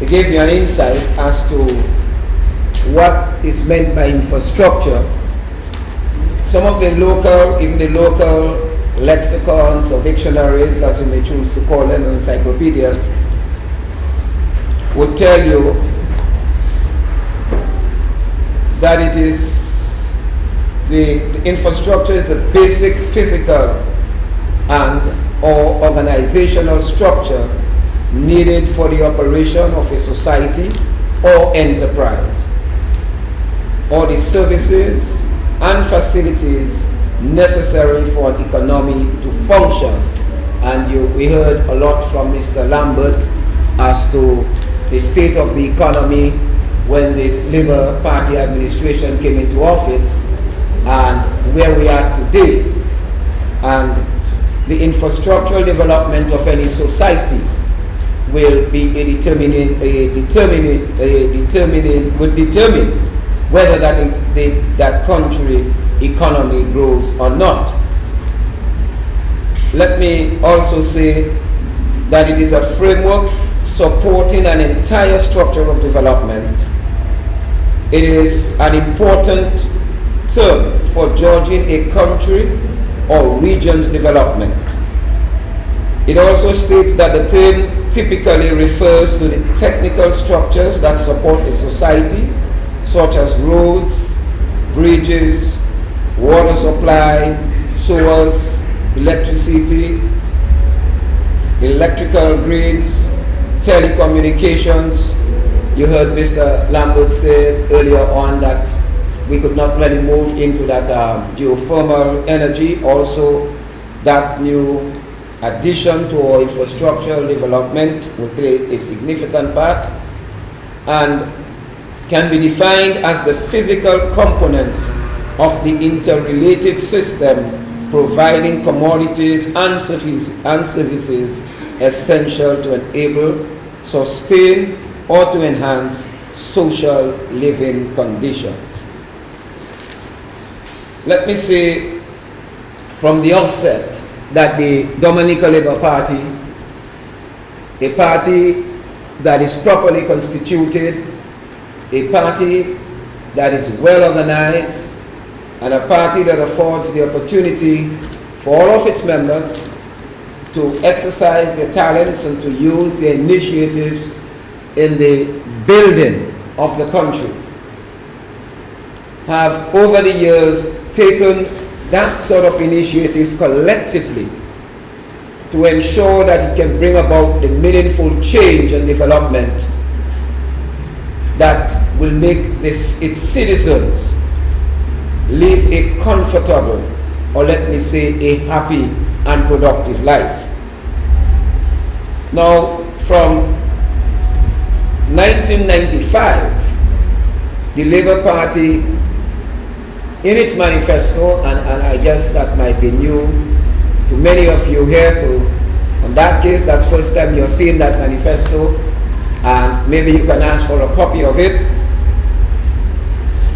give you an insight as to what is meant by infrastructure. Some of the local, even the local lexicons or dictionaries, as you may choose to call them, or encyclopedias, would tell you that it is the infrastructure is the basic physical and or organizational structure needed for the operation of a society or enterprise, or the services and facilities necessary for an economy to function. And we heard a lot from Mr. Lambert as to the state of the economy when this Labour Party administration came into office and where we are today. And the infrastructural development of any society will be would determine whether that country economy grows or not. Let me also say that it is a framework supporting an entire structure of development. It is an important term for judging a country or region's development. It also states that the term typically refers to the technical structures that support a society, such as roads, bridges, water supply, sewers, electricity, electrical grids, telecommunications. You heard Mr. Lambert say earlier on that we could not really move into that geothermal energy. Also, that new addition to our infrastructural development will play a significant part and can be defined as the physical components of the interrelated system providing commodities and services essential to enable, sustain, or to enhance social living conditions. Let me say from the offset that the Dominica Labour Party, a party that is properly constituted, a party that is well organized, and a party that affords the opportunity for all of its members to exercise their talents and to use their initiatives in the building of the country, have over the years taken that sort of initiative collectively to ensure that it can bring about the meaningful change and development that will make its citizens live a comfortable, or let me say a happy and productive life. Now, from 1995, the Labour Party, in its manifesto, and I guess that might be new to many of you here, so in that case, that's first time you're seeing that manifesto, and maybe you can ask for a copy of it.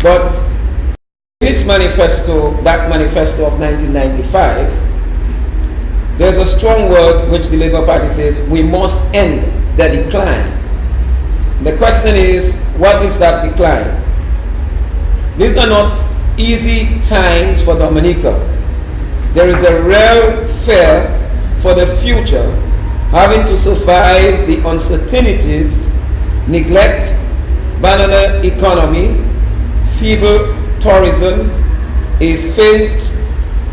But in its manifesto, that manifesto of 1995, there's a strong word which the Labour Party says, we must end the decline. The question is, what is that decline? These are not easy times for Dominica. There is a real fear for the future, having to survive the uncertainties, neglect, banana economy, feeble tourism, a faint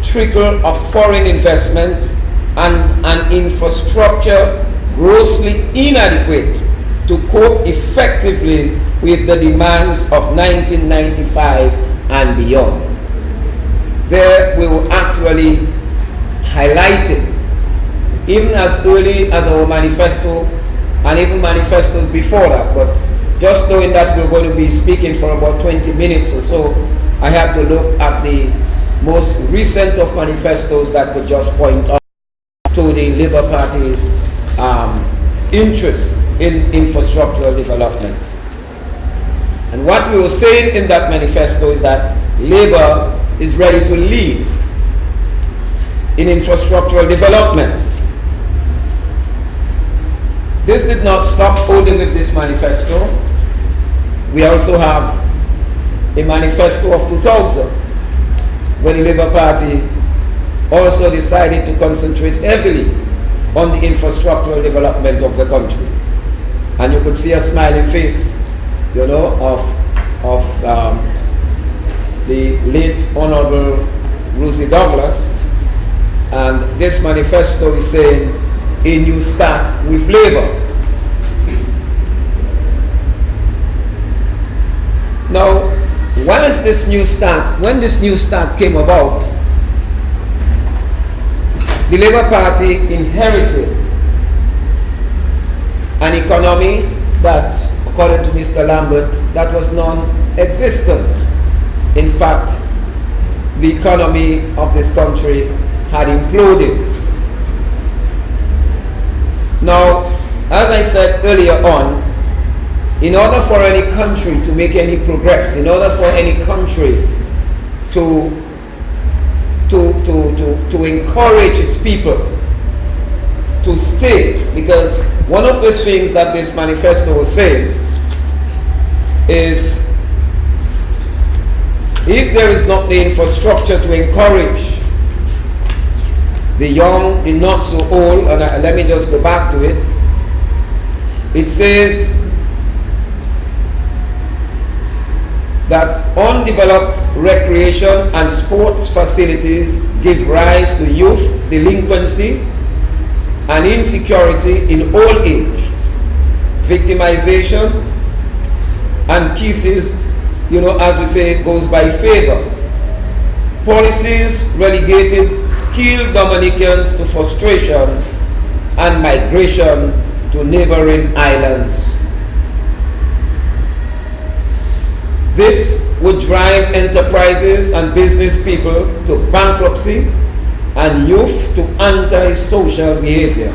trickle of foreign investment, and an infrastructure grossly inadequate to cope effectively with the demands of 1995 and beyond. There we were actually highlighted, even as early as our manifesto and even manifestos before that, but just knowing that we're going to be speaking for about 20 minutes or so, I have to look at the most recent of manifestos that could just point out to the Labour Party's interest in infrastructural development. And what we were saying in that manifesto is that Labour is ready to lead in infrastructural development. This did not stop only with this manifesto. We also have a manifesto of 2000, where the Labour Party also decided to concentrate heavily on the infrastructural development of the country. And you could see a smiling face, you know, of the late Honorable Rosie Douglas. And this manifesto is saying a new start with Labour. Now, when this new start came about, the Labour Party inherited an economy that, according to Mr. Lambert, that was non-existent. In fact, the economy of this country had imploded. Now, as I said earlier on, in order for any country to make any progress, in order for any country to encourage its people to stay, because one of the things that this manifesto was saying is, if there is not the infrastructure to encourage the young, the not so old, and let me just go back to it. It says that undeveloped recreation and sports facilities give rise to youth delinquency and insecurity in old age, victimization, and cases, you know, as we say, goes by favor. Policies relegated skilled Dominicans to frustration and migration to neighboring islands. This would drive enterprises and business people to bankruptcy and youth to anti-social behavior.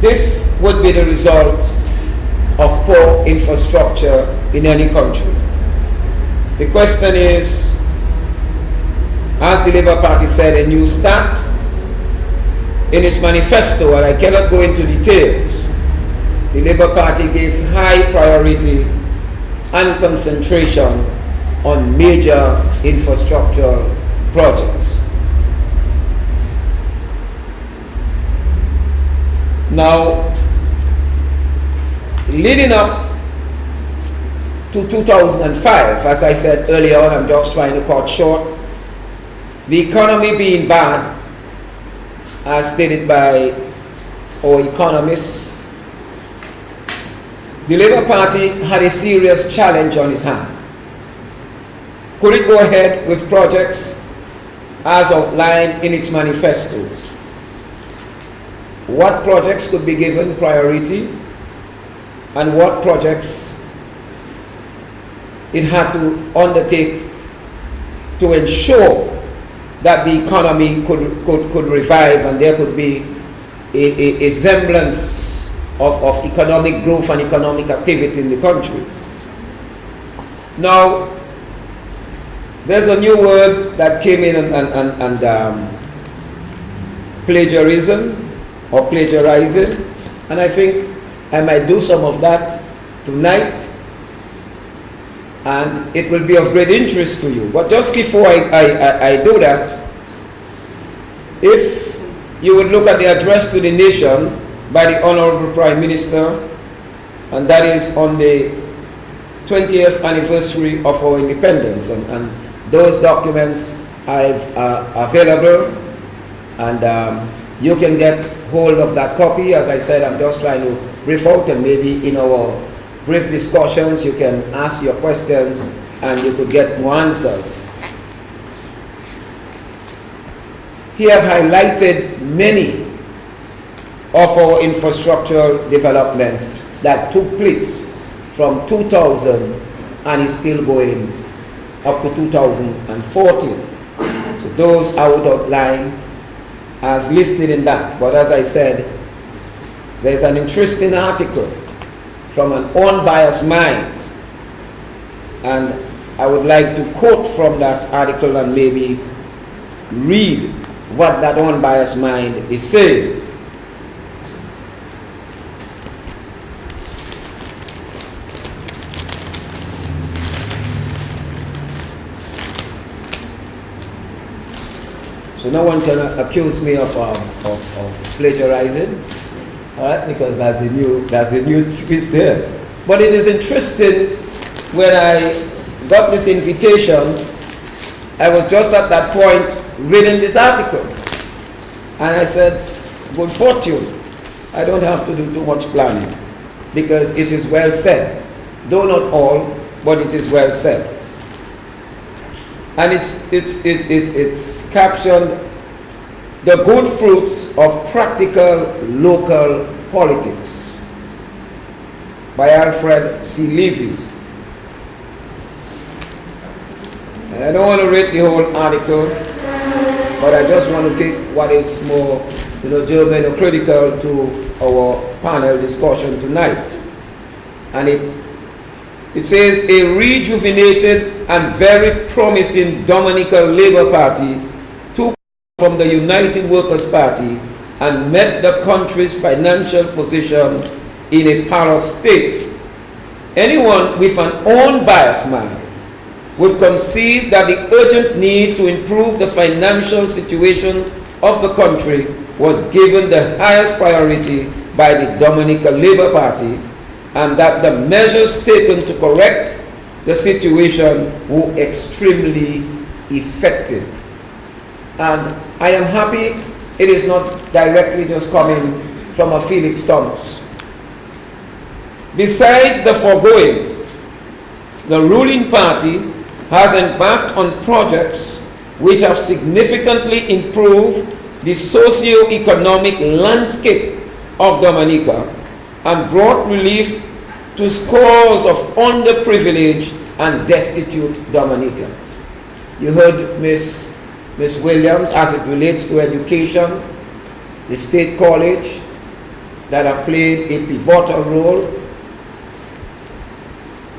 This would be the result of poor infrastructure in any country. The question is, as the Labour Party said, a new start. In its manifesto, and I cannot go into details, the Labour Party gave high priority and concentration on major infrastructural projects. Now, leading up to 2005, as I said earlier on, I'm just trying to cut short, the economy being bad, as stated by our economists, the Labour Party had a serious challenge on its hand. Could it go ahead with projects as outlined in its manifestos? What projects could be given priority, and what projects it had to undertake to ensure that the economy could revive and there could be a semblance of economic growth and economic activity in the country. Now, there's a new word that came in and plagiarism or plagiarizing, and I think I might do some of that tonight. and it will be of great interest to you. But just before I do that, if you would look at the address to the nation by the Honorable Prime Minister, and that is on the 20th anniversary of our independence, and those documents are available, and you can get hold of that copy. As I said, I'm just trying to brief out, and maybe in our brief discussions you can ask your questions and you could get more answers. He have highlighted many of our infrastructural developments that took place from 2000 and is still going up to 2014. So those I would outline as listed in that. But as I said, there's an interesting article from an unbiased mind, and I would like to quote from that article and maybe read what that unbiased mind is saying. So no one can accuse me of plagiarizing, all right? Because that's a new twist there. But it is interesting. When I got this invitation, I was just at that point reading this article, and I said, "Good fortune. I don't have to do too much planning because it is well said, though not all, but it is well said." And it's captioned "The Good Fruits of Practical Local Politics" by Alfred C. Levy. And I don't want to read the whole article, but I just want to take what is more, germane or critical to our panel discussion tonight. And it says, "A rejuvenated and very promising Dominican Labour Party took from the United Workers' Party and met the country's financial position in a parallel state. Anyone with an unbiased mind would concede that the urgent need to improve the financial situation of the country was given the highest priority by the Dominican Labour Party, and that the measures taken to correct the situation were extremely effective." And I am happy it is not directly just coming from a Felix Thomas. Besides the foregoing, the ruling party has embarked on projects which have significantly improved the socio-economic landscape of Dominica and brought relief to scores of underprivileged and destitute Dominicans. You heard Miss Williams as it relates to education, the State College that have played a pivotal role,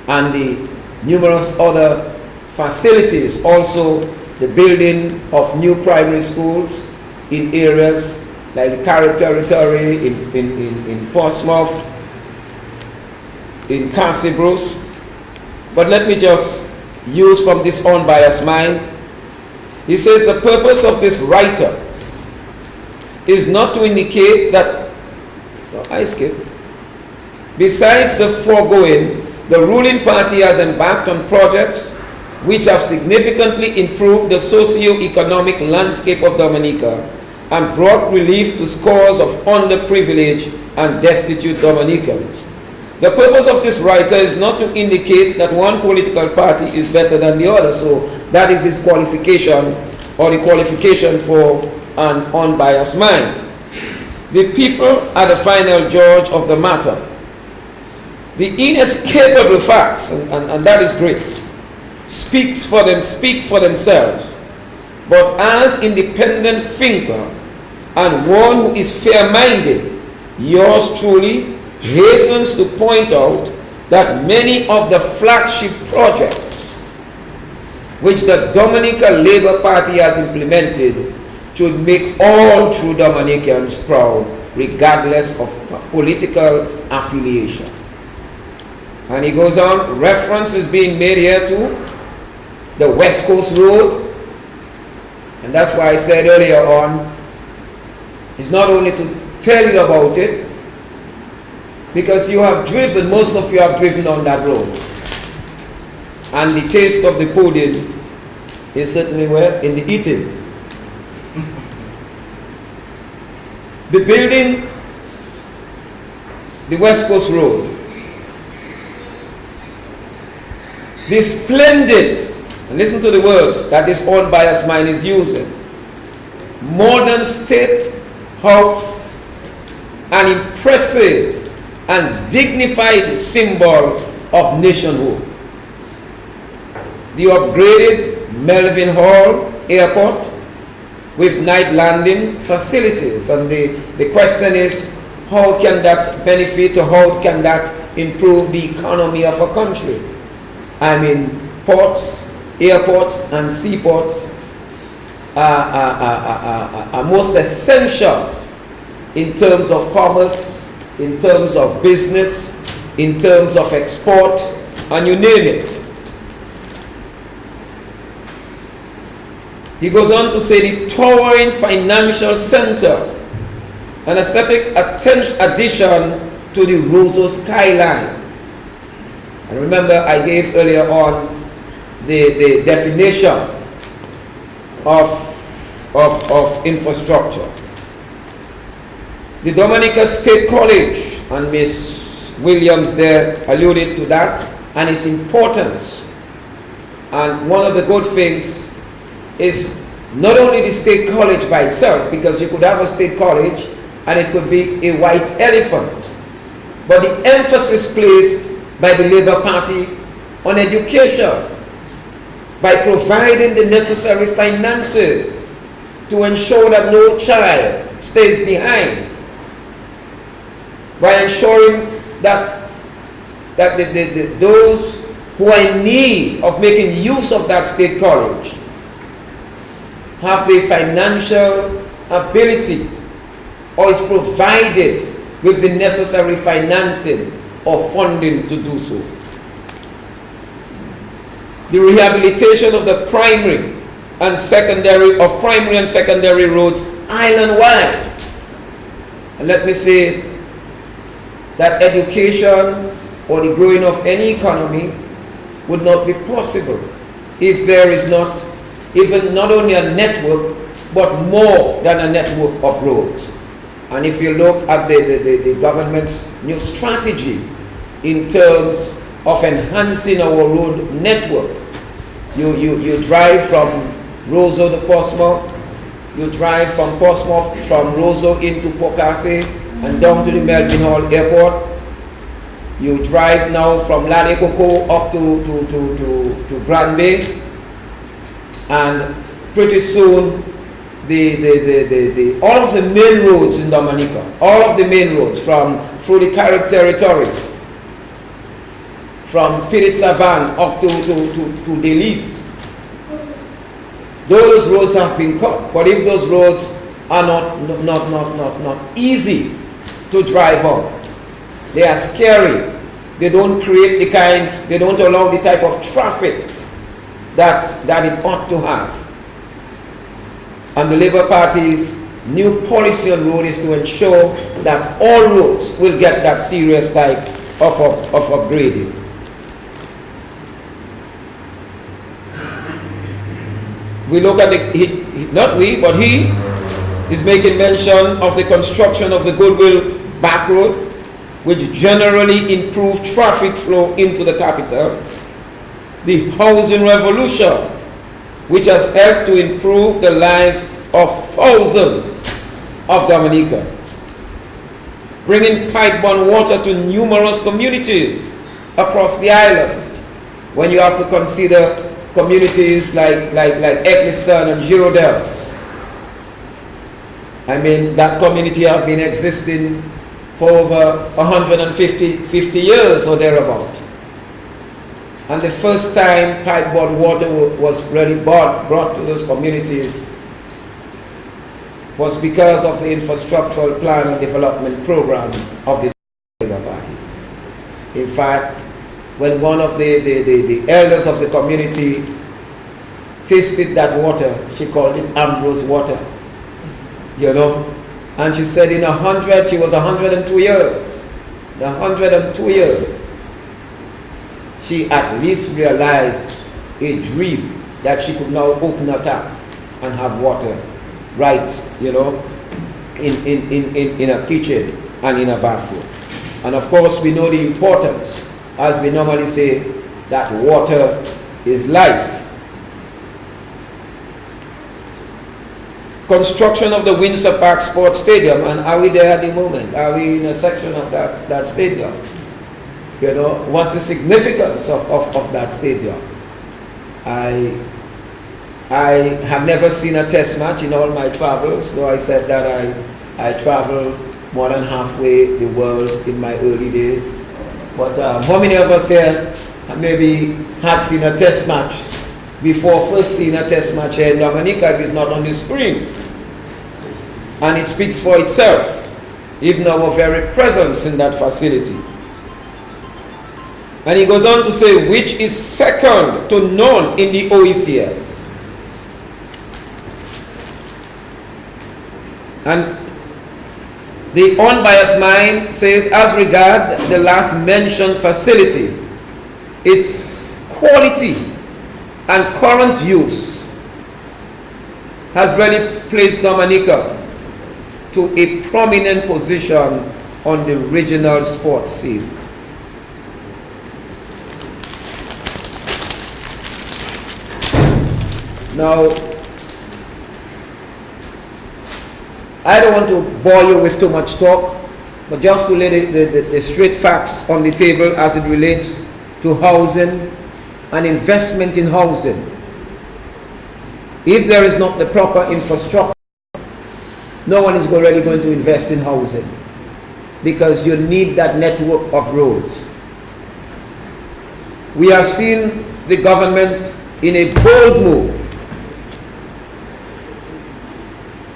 and the numerous other facilities, also the building of new primary schools in areas like the Carib Territory, in Portsmouth, in Casibros. But let me just use from this unbiased mind. He says the purpose of this writer is not to indicate that, besides the foregoing, the ruling party has embarked on projects which have significantly improved the socio-economic landscape of Dominica and brought relief to scores of underprivileged and destitute Dominicans. The purpose of this writer is not to indicate that one political party is better than the other. So that is his qualification, or the qualification for an unbiased mind. The people are the final judge of the matter. The inescapable facts, and that is great, speak for themselves. But as independent thinker and one who is fair-minded, yours truly hastens to point out that many of the flagship projects which the Dominican Labour Party has implemented should make all true Dominicans proud, regardless of political affiliation. And he goes on, reference is being made here to the West Coast Road. And that's why I said earlier on, it's not only to tell you about it, because you have driven, most of you have driven on that road. And the taste of the pudding is certainly where? In the eating. The building, the West Coast Road, the splendid, and listen to the words that this unbiased mind is using, modern state house, an impressive and dignified symbol of nationhood. The upgraded Melvin Hall Airport with night landing facilities. And the question is, how can that benefit, or how can that improve the economy of a country? I mean, ports, airports, and seaports are most essential in terms of commerce, in terms of business, in terms of export, and you name it. He goes on to say the towering financial center, an aesthetic addition to the Roseau skyline. And remember, I gave earlier on the definition of infrastructure. The Dominica State College, and Miss Williams there alluded to that and its importance. And one of the good things is not only the state college by itself, because you could have a state college and it could be a white elephant, but the emphasis placed by the Labour Party on education, by providing the necessary finances to ensure that no child stays behind, by ensuring that those who are in need of making use of that state college have the financial ability, or is provided with the necessary financing or funding to do so. The rehabilitation of the primary and secondary roads island-wide. And let me say that education or the growing of any economy would not be possible if there is not even not only a network, but more than a network of roads. And if you look at the government's new strategy in terms of enhancing our road network, you drive from Roseau to Portsmouth, you drive from Portsmouth, from Roseau into Pocasset and down to the Melvin Hall Airport. You drive now from Lade Coco up to Grand Bay, and pretty soon all of the main roads in Dominica, all of the main roads through the Carib territory, from Philip Savan up to Delis, those roads have been cut. But if those roads are not easy to drive on, they are scary, they don't allow the type of traffic that it ought to have. And the Labour Party's new policy on road is to ensure that all roads will get that serious type of upgrading. We look at he is making mention of the construction of the Goodwill back road, which generally improve traffic flow into the capital. The housing revolution, which has helped to improve the lives of thousands of Dominicans, bringing pipe-borne water to numerous communities across the island. When you have to consider communities like Eccleston and Girondale, I mean, that community have been existing for over 150 years or thereabout. And the first time pipe-borne water was really brought to those communities was because of the infrastructural plan and development program of the Labour Party. In fact, when one of the elders of the community tasted that water. She called it Ambrose water, you know. And she said she was 102 years. The 102 years, she at least realized a dream that she could now open a tap and have water right, you know, in a kitchen and in a bathroom. And of course, we know the importance, as we normally say, that water is life. Construction of the Windsor Park Sports Stadium, and are we there at the moment? Are we in a section of that stadium? You know, what's the significance of that stadium? I have never seen a test match in all my travels, though I said that I traveled more than halfway the world in my early days. But how many of us here maybe had seen a test match before first seeing a test match here in Dominica if it's not on the screen? And it speaks for itself, even our very presence in that facility. And he goes on to say, which is second to none in the OECS. And the unbiased mind says, as regard the last mentioned facility, its quality and current use has really placed Dominica to a prominent position on the regional sports scene. Now, I don't want to bore you with too much talk, but just to lay the straight facts on the table as it relates to housing and investment in housing. If there is not the proper infrastructure, no one is really going to invest in housing, because you need that network of roads. We have seen the government in a bold move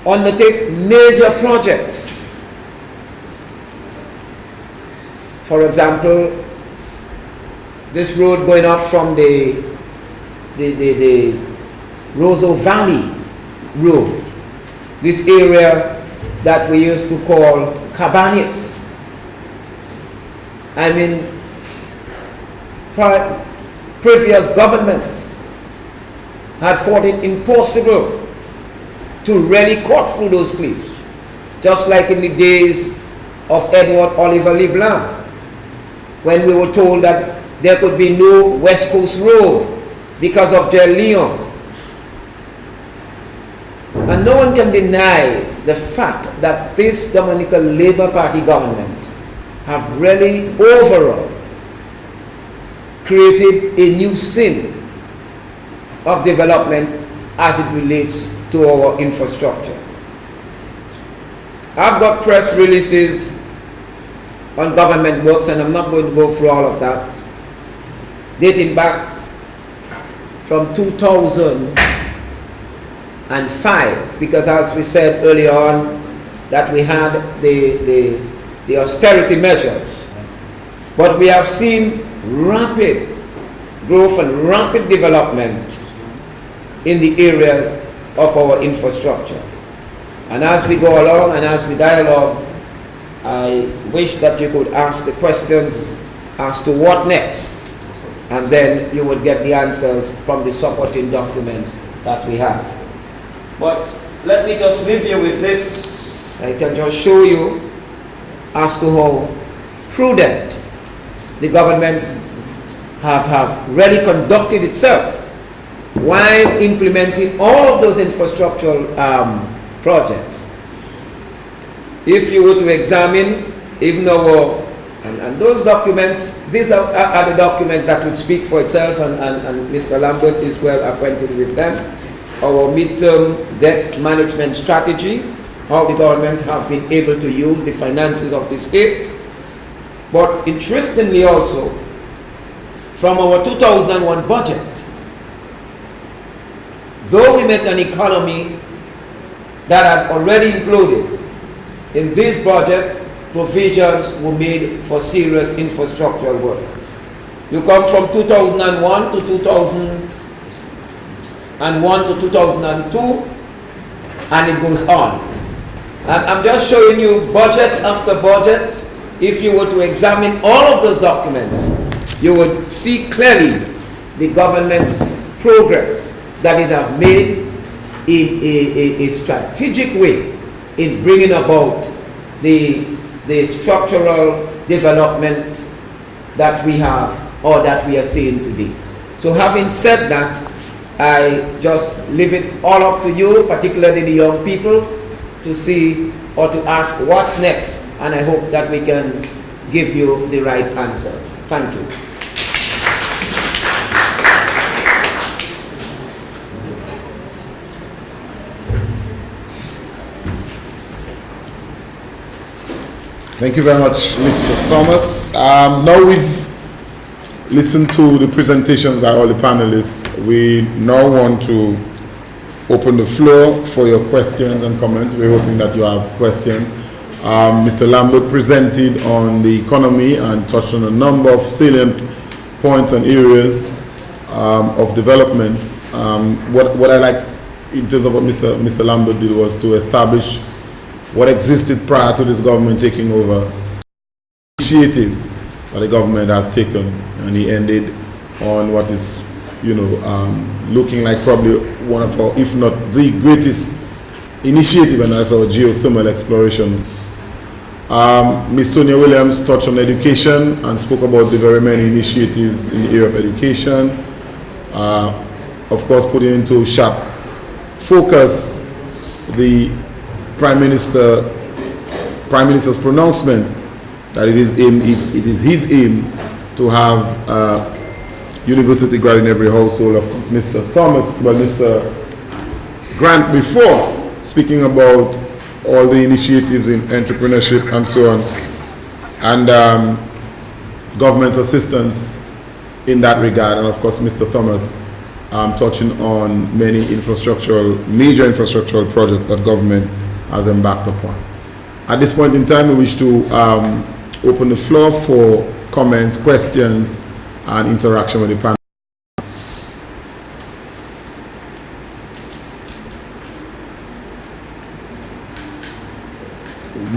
undertake major projects. For example, this road going up from the Roseau Valley Road, this area that we used to call Cabanis. I mean, previous governments had thought it impossible to really cut through those cliffs, just like in the days of Edward Oliver LeBlanc, when we were told that there could be no West Coast Road because of Del Leon. And no one can deny the fact that this Dominican Labour Party government have really overall created a new scene of development as it relates to our infrastructure. I've got press releases on government works, and I'm not going to go through all of that, dating back from 2005, because as we said earlier on, that we had the austerity measures. But we have seen rapid growth and rapid development in the area of our infrastructure. And as we go along and as we dialogue, I wish that you could ask the questions as to what next, and then you would get the answers from the supporting documents that we have. But let me just leave you with this. I can just show you as to how prudent the government have really conducted itself while implementing all of those infrastructural projects. If you were to examine even our, and those documents, these are the documents that would speak for itself, and Mr. Lambert is well acquainted with them. Our midterm debt management strategy, how the government have been able to use the finances of the state. But interestingly also, from our 2001 budget, though we met an economy that had already imploded, in this budget, provisions were made for serious infrastructural work. You come from 2001 to 2001 to 2002, and it goes on. And I'm just showing you budget after budget. If you were to examine all of those documents, you would see clearly the government's progress that it has made in a strategic way in bringing about the structural development that we have or that we are seeing today. So having said that, I just leave it all up to you, particularly the young people, to see or to ask what's next, and I hope that we can give you the right answers. Thank you. Thank you very much, Mr. Thomas. Now we've listened to the presentations by all the panelists. We now want to open the floor for your questions and comments. We're hoping that you have questions. Mr. Lambert presented on the economy and touched on a number of salient points and areas of development. What I like in terms of what Mr. Lambert did was to establish what existed prior to this government taking over, initiatives that the government has taken, and he ended on what is, looking like probably one of our, if not the greatest initiative, and that's our geothermal exploration. Ms. Sonia Williams touched on education and spoke about the very many initiatives in the area of education. Of course, putting into sharp focus the Prime Minister's pronouncement that it is his aim to have university grad in every household. Of course, Mr. Grant before, speaking about all the initiatives in entrepreneurship and so on, and government's assistance in that regard, and of course Mr. Thomas touching on many major infrastructural projects that government has embarked upon. At this point in time, we wish to open the floor for comments, questions, and interaction with the panel.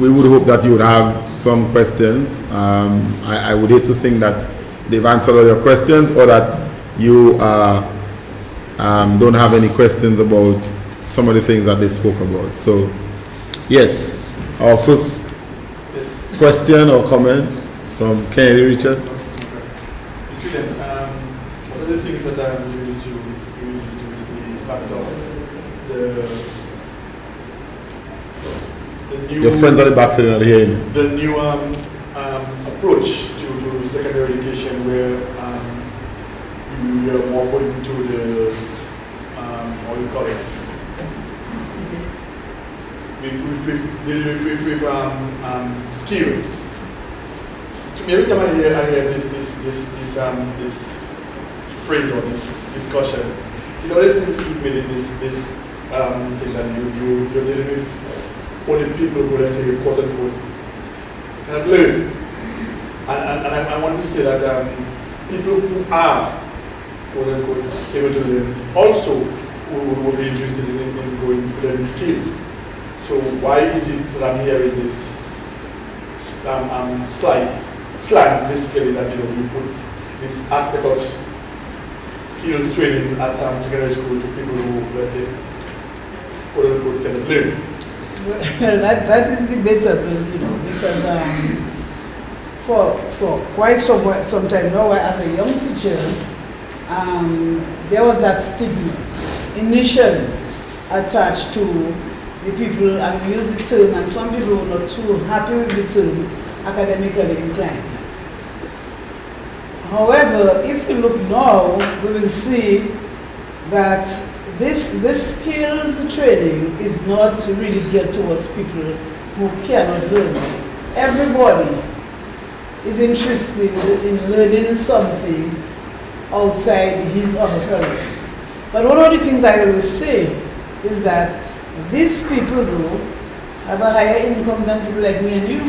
We would hope that you would have some questions. I would hate to think that they've answered all your questions, or that you don't have any questions about some of the things that they spoke about. So, yes, our first question or comment from Kennedy Richards. Students, one of the things that I'm willing to is the fact of the new... Your friends at the back sitting at the hearing. The new approach to secondary education, where you are more put into the, what do you call it? With skills. Every time I hear this phrase or this discussion, it always seems to give me this thing that you're dealing with only people who, let's say, quote unquote, cannot learn. And I want to say that people who are quote unquote able to learn also will be interested in going to learning skills. So why is it that I'm hearing this slang basically that you put this aspect of skills training at secondary school to people who, let's say, quote unquote, cannot learn? Well, that is debatable, because for quite some time now, as a young teacher, there was that stigma initially attached to the people, and we use the term, and some people were not too happy with the term, academically inclined. However, if we look now, we will see that this skills training is not really geared towards people who cannot learn. Everybody is interested in learning something outside his or her career. But one of the things I always say is that these people, though, have a higher income than people like me and you.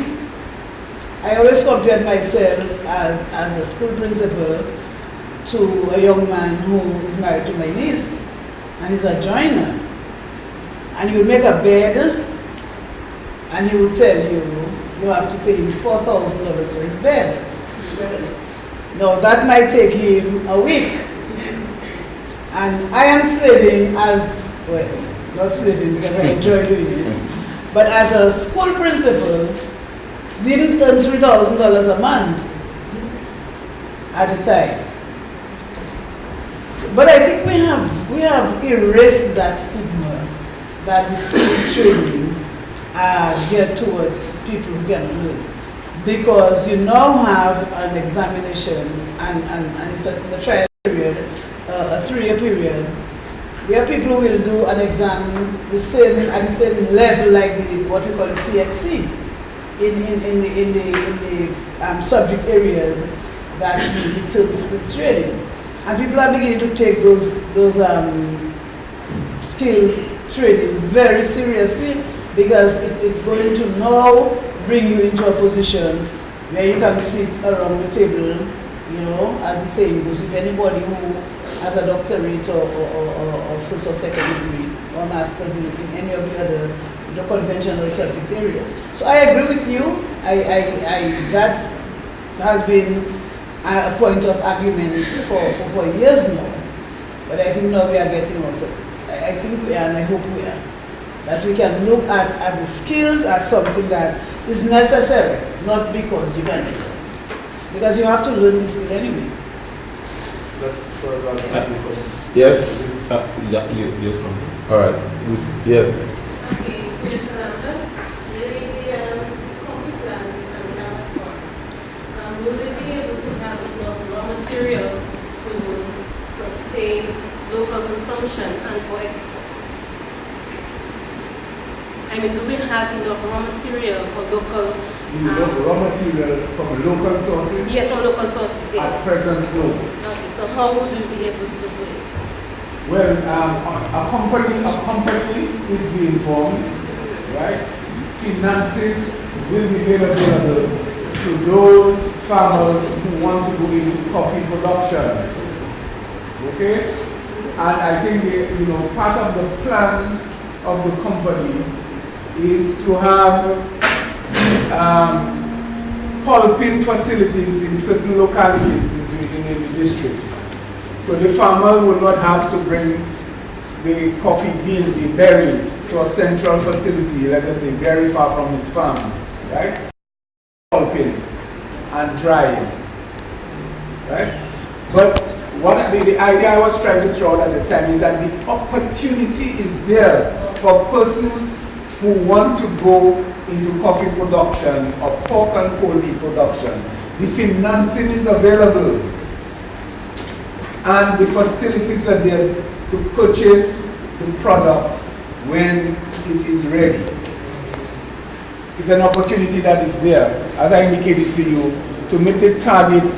I always compared myself as a school principal to a young man who is married to my niece, and he's a joiner. And he will make a bed, and he will tell you, you have to pay him $4,000 for his bed. Now that might take him a week. And I am slaving as, well, not slaving because I enjoy doing it, but as a school principal, didn't earn $3,000 a month at the time. But I think we have erased that stigma that the skills training are geared towards people who can learn. Because you now have an examination and it's a trial period, a 3-year period, where people will do an exam at the same level like what we call the CXC in the subject areas that we determine skills training. And people are beginning to take those skills training very seriously, because it's going to now bring you into a position where you can sit around the table, you know, as the saying goes, if anybody who has a doctorate or first or second degree or master's in any of the conventional subject areas. So I agree with you. That has been a point of argument for years now. But I think now we are getting out of it. I think we are, and I hope we are. That we can look at the skills as something that is necessary, not because you can do it. Because you have to learn the skill anyway. Yes. You. All right. Yes. Okay, so Mr. Lambert, during the coffee plants and diaspora, will we be able to have enough raw materials to sustain local consumption and for export? I mean, do we have enough raw material for local? Raw material from local sources? Yes, from local sources, yes. At present, no. Okay, so how would we be able to do it? Well, a company is being formed, right? Financing will be made available to those farmers who want to go into coffee production. Okay? And I think part of the plan of the company is to have pulping facilities in certain localities in the districts. So the farmer will not have to bring the coffee beans, the berry, to a central facility, let us say, very far from his farm, right? Pulping and drying, right? But what the idea I was trying to throw out at the time is that the opportunity is there for persons who want to go into coffee production or pork and poultry production. The financing is available and the facilities are there to purchase the product when it is ready. It's an opportunity that is there, as I indicated to you, to meet the target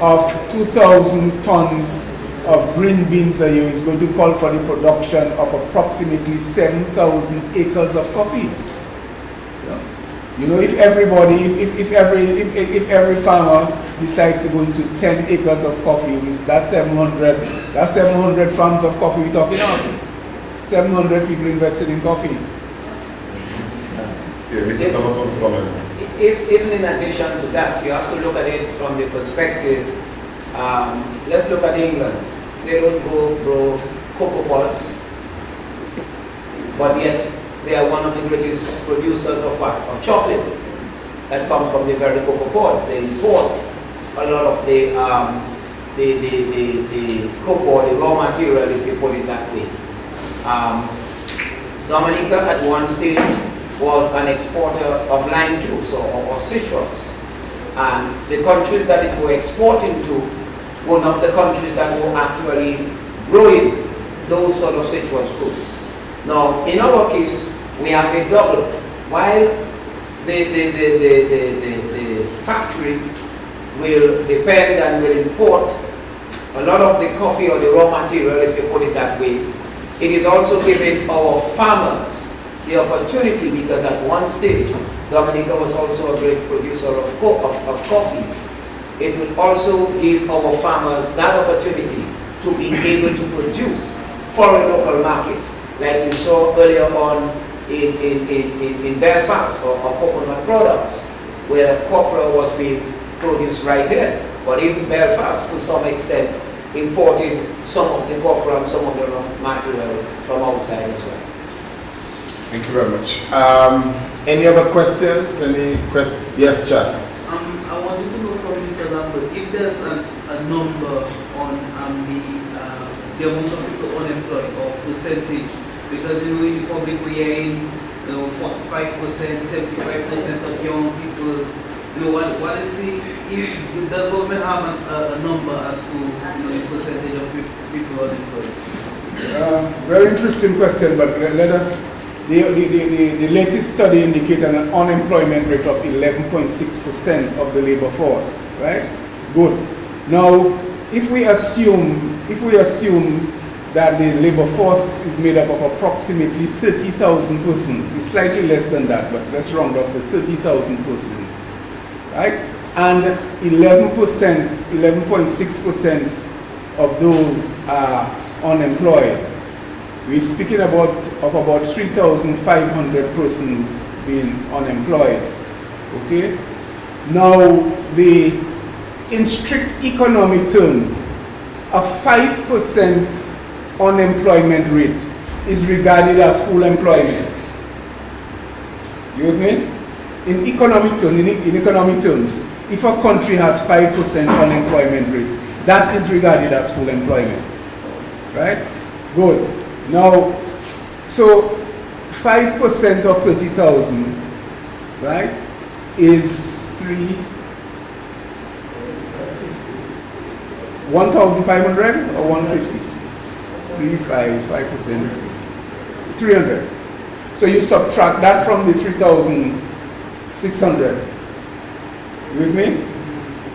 of 2,000 tons of green beans a year is going to call for the production of approximately 7,000 acres of coffee. If every farmer decides to go into 10 acres of coffee, that's 700 farms of coffee we're talking about. 700 people invested in coffee. Yeah, Mr. Thomas wants to comment. Even in addition to that, you have to look at it from the perspective, let's look at England. They don't go grow cocoa pods, but yet they are one of the greatest producers of what? Of chocolate that comes from the very cocoa pods. They import a lot of the cocoa, the raw material, if you put it that way. Dominica at one stage was an exporter of lime juice or citrus, and the countries that it were exporting to were not the countries that were actually growing those sort of citrus fruits. Now, in our case, we have a double. While the factory will depend and will import a lot of the coffee or the raw material, if you put it that way, it is also giving our farmers the opportunity, because at one stage, Dominica was also a great producer of coffee. It would also give our farmers that opportunity to be able to produce for a local market, like you saw earlier on in Belfast, or coconut products, where copra was being produced right here. But even Belfast, to some extent, imported some of the copra and some of the raw material from outside as well. Thank you very much. Any other questions? Yes, Chad. I wanted to know from Mr. Lambert if there's a number on the amount of people unemployed or percentage, because in the public we are in 45%, 75% of young people. What is does government have a number as to the percentage of people unemployed? Very interesting question, but let us. The latest study indicates an unemployment rate of 11.6% of the labor force, right? Good. Now, if we assume that the labor force is made up of approximately 30,000 persons, it's slightly less than that, but let's round off to 30,000 persons, right? And 11.6% of those are unemployed. We're speaking about 3,500 persons being unemployed. Okay? Now, in strict economic terms, a 5% unemployment rate is regarded as full employment. You with me? In economic terms, if a country has 5% unemployment rate, that is regarded as full employment. Right? Good. Now, so 5% of 30,000, right, is 1,500 or 150? 5%, 300. So you subtract that from the 3,600. You with me?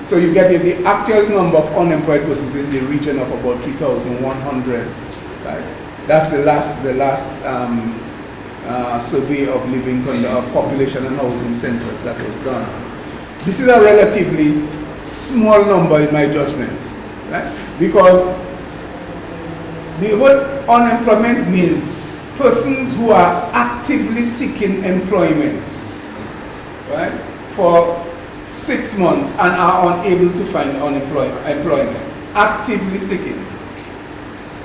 So you get the actual number of unemployed persons in the region of about 3,100. Right? That's the last survey of living population and housing census that was done. This is a relatively small number in my judgment, right? Because the word unemployment means persons who are actively seeking employment, right, for 6 months and are unable to find employment. Actively seeking.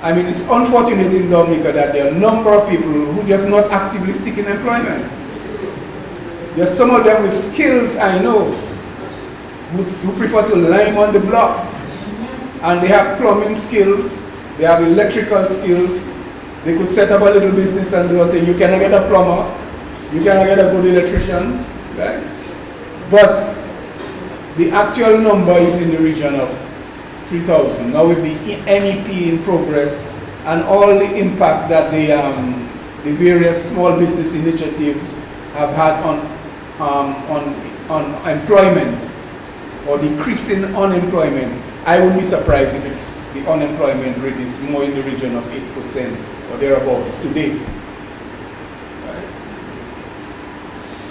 I mean, it's unfortunate in Dominica that there are a number of people who are just not actively seeking employment. There's some of them with skills, I know, who prefer to lime on the block. And they have plumbing skills, they have electrical skills, they could set up a little business and do a thing. You cannot get a plumber, you cannot get a good electrician, right? But the actual number is in the region of 3,000. Now with the NEP in progress and all the impact that the various small business initiatives have had on employment or decreasing unemployment, I wouldn't be surprised if the unemployment rate is more in the region of 8% or thereabouts today. Right?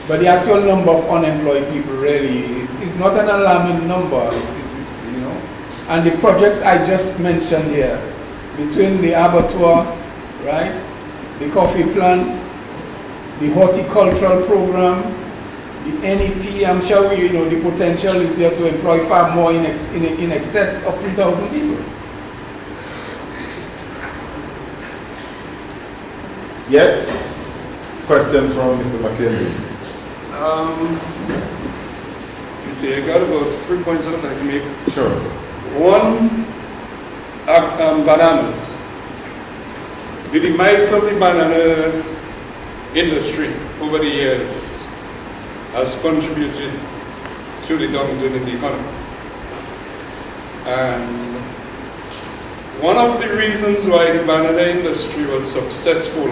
But the actual number of unemployed people really is not an alarming number. It's, you know. And the projects I just mentioned here, between the abattoir, right, the coffee plant, the horticultural program, the NEP, I'm sure the potential is there to employ far more in excess of 3,000 people. Yes? Question from Mr. Mackenzie. You see, I got about 3 points I'd like to make. Sure. One, bananas. The demise of the banana industry over the years has contributed to the downturn in the economy. And one of the reasons why the banana industry was successful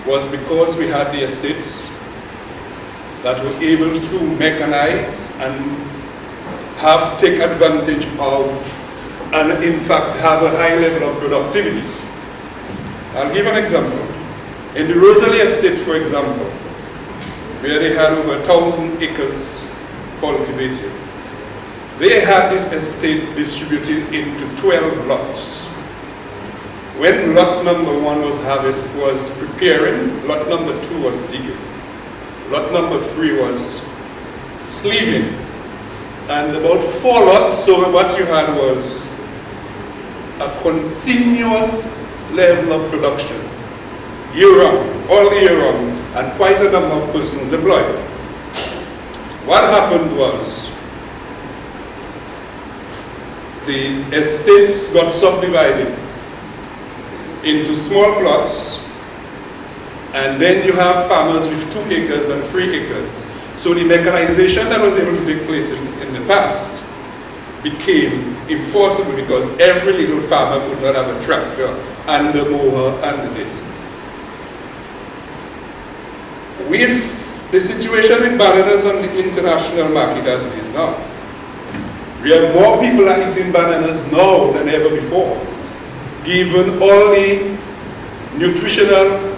was because we had the estates that were able to mechanize and take advantage of and in fact have a high level of productivity. I'll give an example. In the Rosalie estate, for example, where they had over 1,000 acres cultivated, they had this estate distributed into 12 lots. When lot number 1 was preparing, lot number 2 was digging, lot number 3 was sleeving, and about 4 lots, so what you had was a continuous level of production, year-round, all year round, and quite a number of persons employed. What happened was, these estates got subdivided into small plots, and then you have farmers with 2 acres and 3 acres. So the mechanization that was able to take place in the past became impossible because every little farmer could not have a tractor and a mower and this. With the situation with bananas on the international market as it is now, where more people are eating bananas now than ever before, given all the nutritional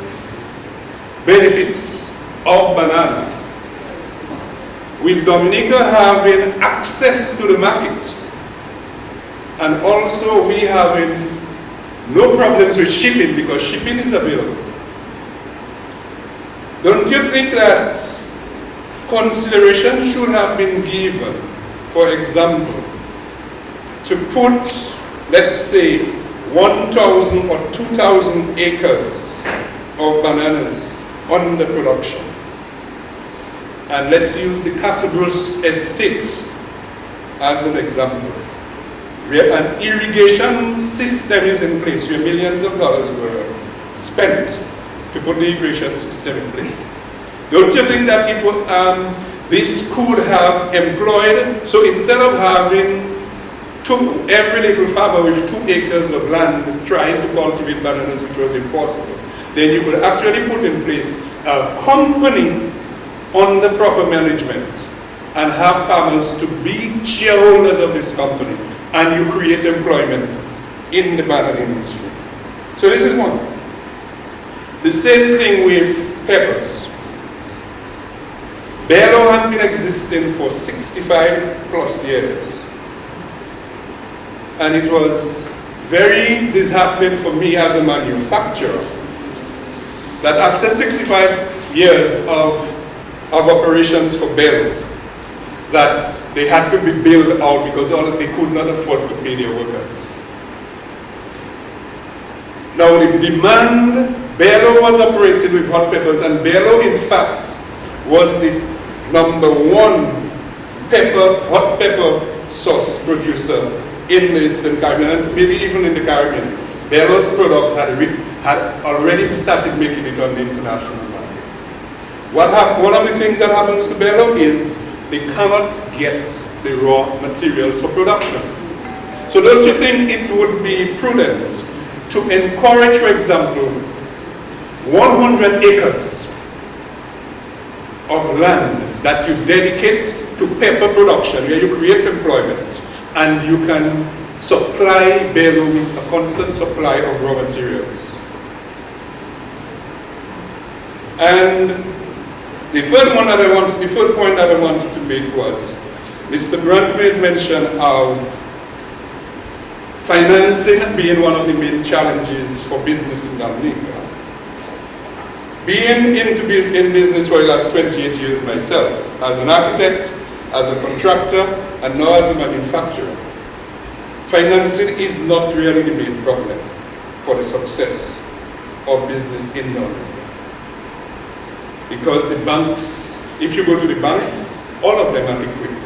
benefits of banana, with Dominica having access to the market, and also we having no problems with shipping because shipping is available. Don't you think that consideration should have been given, for example, to put, let's say, 1,000 or 2,000 acres of bananas under production? And let's use the Casabros estate as an example, where an irrigation system is in place, where millions of dollars were spent to put the irrigation system in place. Don't you think that it would, this could have employed, so instead of having every little farmer with 2 acres of land trying to cultivate bananas, which was impossible, then you could actually put in place a company under proper management and have farmers to be shareholders of this company, and you create employment in the banana industry. So this is one. The same thing with peppers. Bello has been existing for 65 plus years. And it was very disheartening for me as a manufacturer that after 65 years of operations for Bello, that they had to be bailed out because they could not afford to pay their workers. Now the demand, Bello was operated with hot peppers, and Bello in fact was the #1 hot pepper sauce producer in the Eastern Caribbean, and maybe even in the Caribbean. Bello's products had already started making it on the international market. One of the things that happens to Bello is they cannot get the raw materials for production. So don't you think it would be prudent to encourage, for example, 100 acres of land that you dedicate to pepper production, where you create employment, and you can supply Bello with a constant supply of raw materials? And the third point that I wanted to make was, Mr. Grant made mention of financing being one of the main challenges for business in Dominica. Being in business for the last 28 years myself, as an architect, as a contractor, and now as a manufacturer, financing is not really the main problem for the success of business in Dominica. Because the banks, if you go to the banks, all of them are liquid.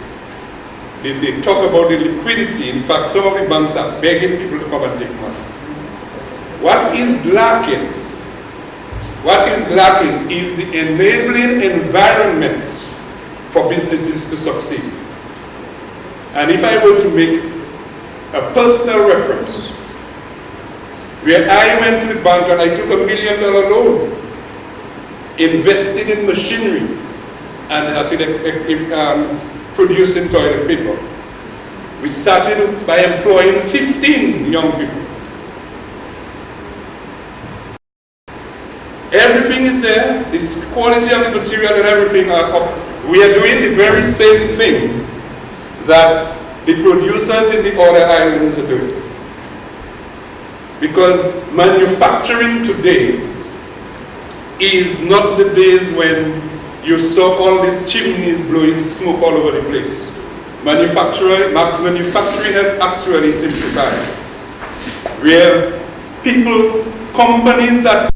They talk about the liquidity. In fact, some of the banks are begging people to come and take money. What is lacking? What is lacking is the enabling environment for businesses to succeed. And if I were to make a personal reference, where I went to the bank and I took $1 million loan, invested in machinery, and started producing toilet paper. We started by employing 15 young people. Every is there, this quality of the material and everything are up. We are doing the very same thing that the producers in the other islands are doing. Because manufacturing today is not the days when you saw all these chimneys blowing smoke all over the place. Manufacturing has actually simplified. Where people, companies that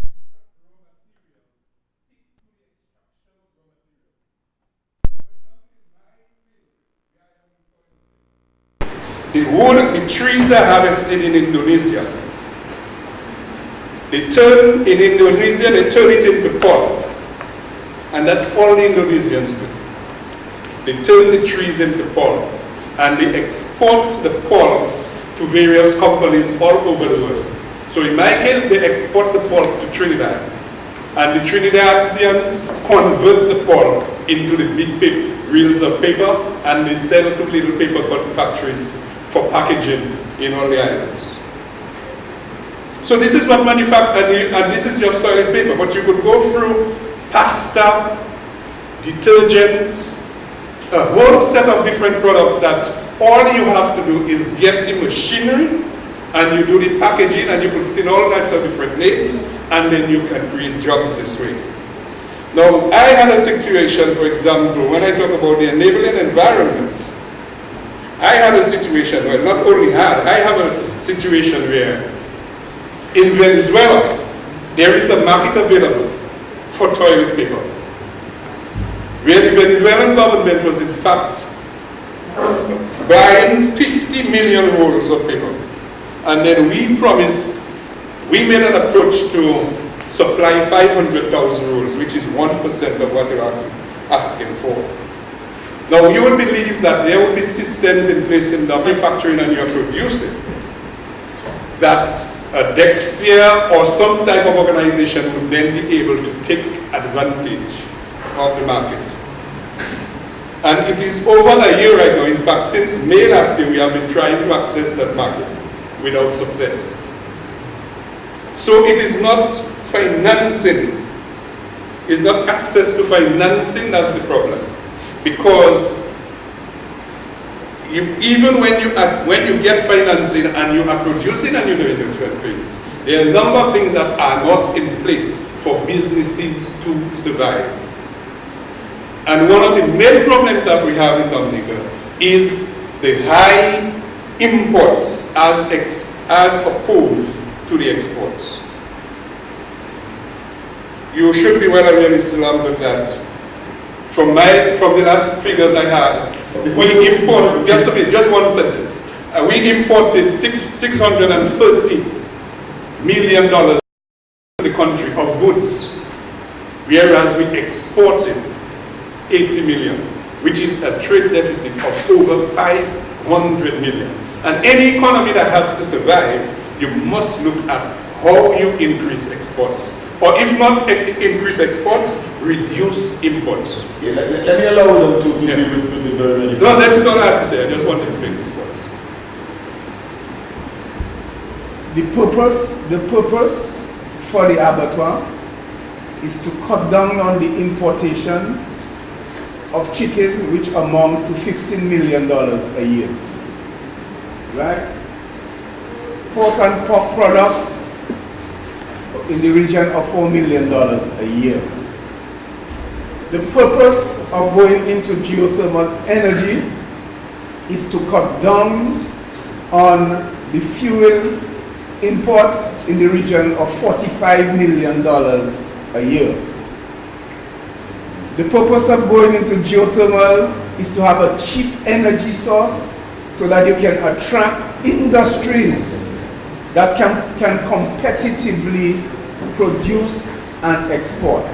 the trees are harvested in Indonesia. In Indonesia, they turn it into pulp. And that's all the Indonesians do. They turn the trees into pulp. And they export the pulp to various companies all over the world. So in my case, they export the pulp to Trinidad. And the Trinidadians convert the pulp into the big reels of paper, and they sell to little paper factories for packaging in all the islands. So this is what manufacturing, and this is just toilet paper, but you could go through pasta, detergent, a whole set of different products that all you have to do is get the machinery, and you do the packaging, and you put it in all types of different names, and then you can create jobs this way. Now, I had a situation, for example, when I talk about the enabling environment, I had a situation, well, not only had, I have a situation where in Venezuela, there is a market available for toilet paper, where the Venezuelan government was in fact buying 50 million rolls of paper. And then we made an approach to supply 500,000 rolls, which is 1% of what they're asking for. Now, you would believe that there would be systems in place in the manufacturing and you're producing that a Dexia or some type of organization would then be able to take advantage of the market. And it is over a year right now. In fact, since May last year, we have been trying to access that market without success. So it is not financing, it's not access to financing that's the problem. Because even when you get financing and you are producing and you're doing different things, there are a number of things that are not in place for businesses to survive. And one of the main problems that we have in Dominica is the high imports as opposed to the exports. You should be well aware, Mr. Lambert, that from the last figures I had, we import, just one sentence, we imported $630 million to the country of goods, whereas we exported 80 million, which is a trade deficit of over 500 million. And any economy that has to survive, you must look at how you increase exports. Or if not increase exports, reduce imports. Yeah, let me allow them to deal with the very many. No, that's all I have to say. I just wanted to make this point. The purpose for the abattoir is to cut down on the importation of chicken, which amounts to $15 million a year. Right? Pork and pork products in the region of $4 million a year. The purpose of going into geothermal energy is to cut down on the fuel imports in the region of $45 million a year. The purpose of going into geothermal is to have a cheap energy source so that you can attract industries that can competitively produce and export.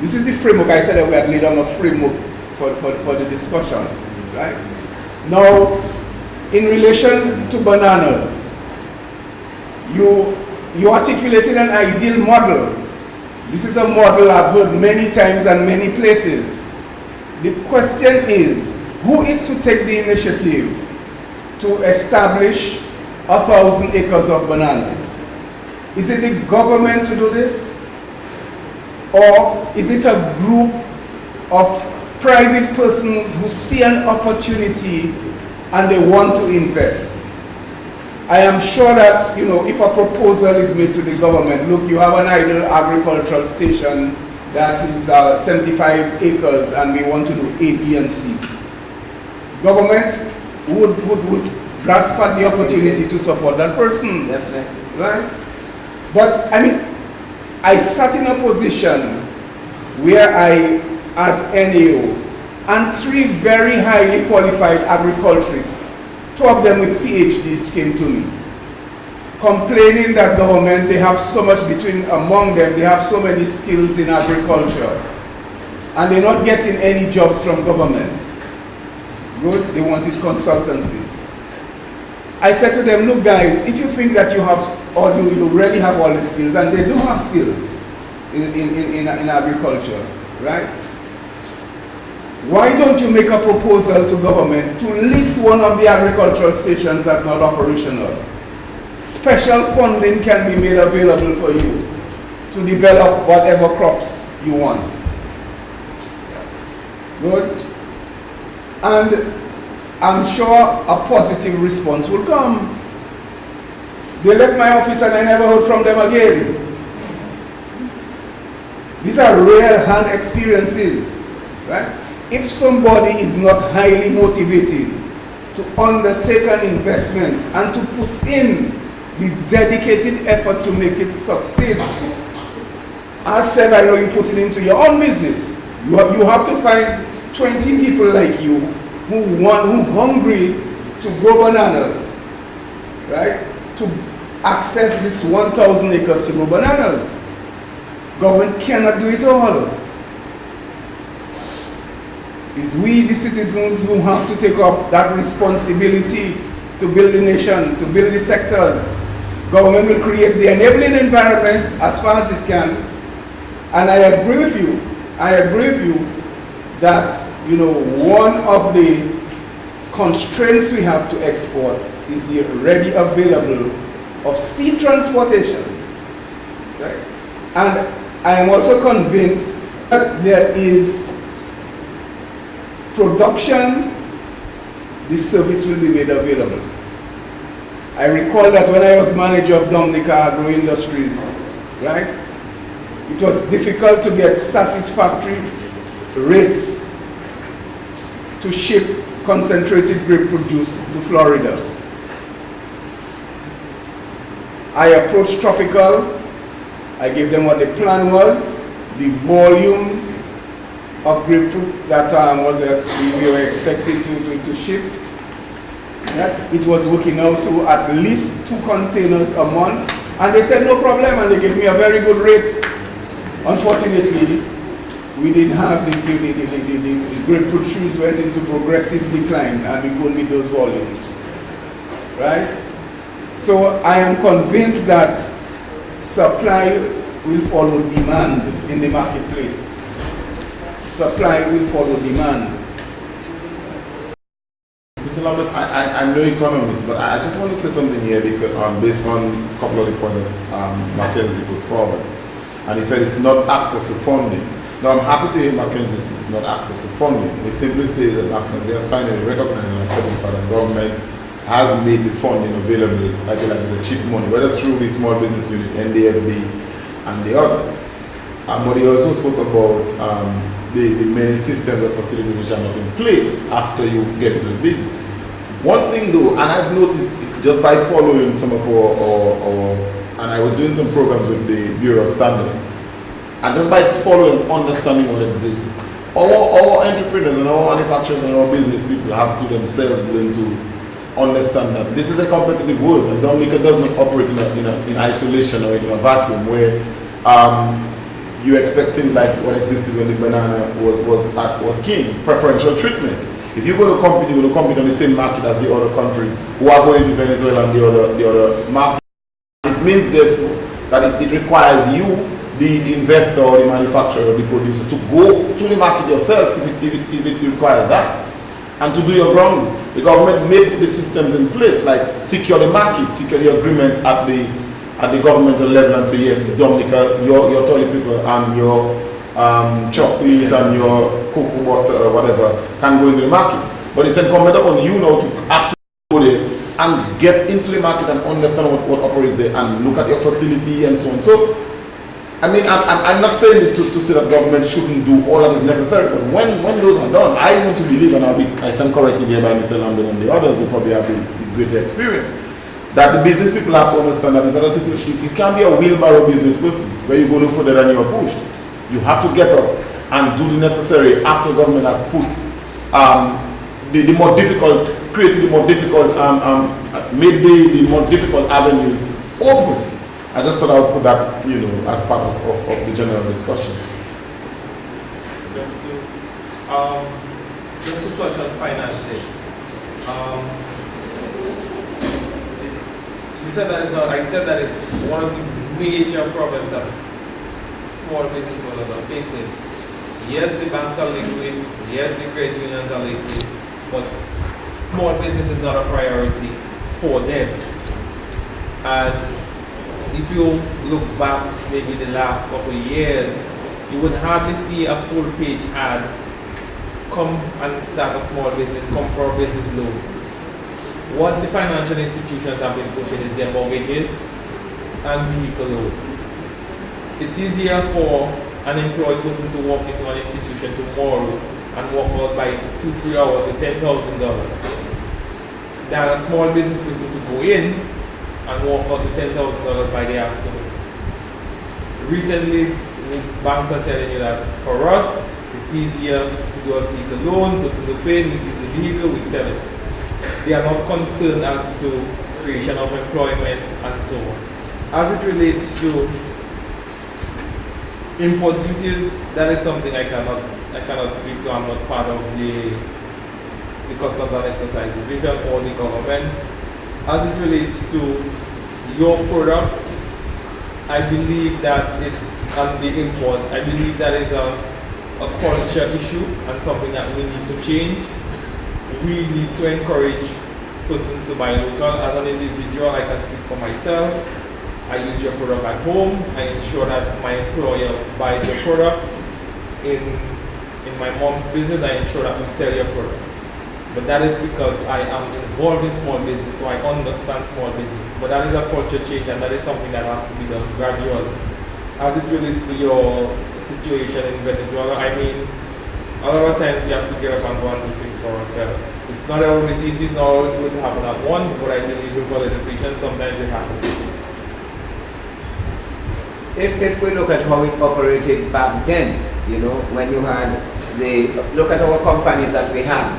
This is the framework. I said that we had laid down a framework for the discussion, right? Now, in relation to bananas, you articulated an ideal model. This is a model I've heard many times and many places. The question is, who is to take the initiative to establish 1,000 acres of bananas? Is it the government to do this? Or is it a group of private persons who see an opportunity and they want to invest? I am sure that, if a proposal is made to the government, look, you have an idle agricultural station that is 75 acres and we want to do A, B, and C. Government would grasp at the opportunity to support that person. Definitely. Right? But, I sat in a position where I, as NAO, and 3 very highly qualified agriculturists, 2 of them with PhDs, came to me, complaining that government, they have so much among them, they have so many skills in agriculture, and they're not getting any jobs from government. Good, they wanted consultancies. I said to them, look guys, if you think that you have, or you really have all the skills, and they do have skills in agriculture, right? Why don't you make a proposal to government to list one of the agricultural stations that's not operational? Special funding can be made available for you to develop whatever crops you want. Good? And I'm sure a positive response will come. They left my office and I never heard from them again. These are real hand experiences, right? If somebody is not highly motivated to undertake an investment and to put in the dedicated effort to make it succeed, as said, I know you put it into your own business. You have to find 20 people like you who hungry to grow bananas, right? To access this 1,000 acres to grow bananas. Government cannot do it all. It's we, the citizens, who have to take up that responsibility to build the nation, to build the sectors. Government will create the enabling environment as far as it can. And I agree with you that, one of the constraints we have to export is the ready available of sea transportation. Right? And I am also convinced that there is production, the service will be made available. I recall that when I was manager of Dominica Agro Industries, right, it was difficult to get satisfactory rates to ship concentrated grapefruit juice to Florida. I approached Tropical. I gave them what the plan was, the volumes of grapefruit that we were expected to ship. It was working out to at least 2 containers a month, and they said no problem, and they gave me a very good rate. Unfortunately, we didn't have the grapefruit trees went into progressive decline, and we couldn't meet those volumes, right? So I am convinced that supply will follow demand in the marketplace. Supply will follow demand. Mr. Lambert, I'm no economist, but I just want to say something here because based on a couple of the points that Mackenzie put forward. And he said it's not access to funding. Now I'm happy to hear Mackenzie says it's not access to funding. He simply says that Mackenzie has finally recognized and accepted that the government has made the funding available, like it's a cheap money, whether through the small business unit, NDFB, and the others. But he also spoke about the many systems and facilities which are not in place after you get into the business. One thing though, and I've noticed just by following some of our and I was doing some programs with the Bureau of Standards, and just by following, understanding what exists, our entrepreneurs and our manufacturers and our business people have to themselves learn to understand that this is a competitive world, and Dominica does not operate in isolation or in a vacuum where you expect things like what existed when the banana was king, preferential treatment. If you're going to compete, you're going to compete on the same market as the other countries who are going to Venezuela and the other market. It means therefore that it requires you, the investor or the manufacturer or the producer, to go to the market yourself if it requires that, and to do your groundwork. The government may put the systems in place, like secure the market, secure the agreements at the at the governmental level and say, yes, Dominica, your toilet paper and your chocolate and your cocoa butter or whatever can go into the market. But it's incumbent upon you now to actually go there and get into the market and understand what operates there and look at your facility and so on. So, I mean, I'm not saying this to say that government shouldn't do all that is necessary, but when those are done, I want to believe, and I stand corrected here by Mr. Lambert and the others who probably have the greater experience, that the business people have to understand that it's not a situation. You can't be a wheelbarrow business person where you go no further than you are pushed. You have to get up and do the necessary after government has put the more difficult, created the more difficult, made the more difficult avenues open. I just thought I would put that, as part of the general discussion. Just to touch on financing. You said that it's not. I said that it's one of the major problems that small business owners are facing. Yes, the banks are liquid. Yes, the credit unions are liquid, but small business is not a priority for them. And if you look back maybe the last couple of years, you would hardly see a full-page ad, come and start a small business, come for a business loan. What the financial institutions have been pushing is their mortgages and vehicle loans. It's easier for an employed person to walk into an institution tomorrow and walk out by 2-3 hours to $10,000 than a small business person to go in and walk out with $10,000 by the afternoon. Recently, banks are telling you that for us, it's easier to do a vehicle loan, person to pay, we seize the vehicle, we sell it. They are not concerned as to creation of employment and so on. As it relates to import duties, that is something I cannot speak to. I'm not part of the Customs and Excise Division or the government. As it relates to your product, I believe that it's on the import. I believe that is a culture issue and something that we need to change. We need to encourage persons to buy local. As an individual, I can speak for myself. I use your product at home. I ensure that my employer buys your product. In my mom's business, I ensure that we sell your product. But that is because I am involved in small business, so I understand small business. But that is a culture change, and that is something that has to be done gradually. As it relates to your situation in Venezuela, I mean, a lot of times we have to get up and go and do things for ourselves. It's not always easy, it's not always going to happen at once, but I believe with a little patience, sometimes it happens. If we look at how it operated back then, when you had look at our companies that we had.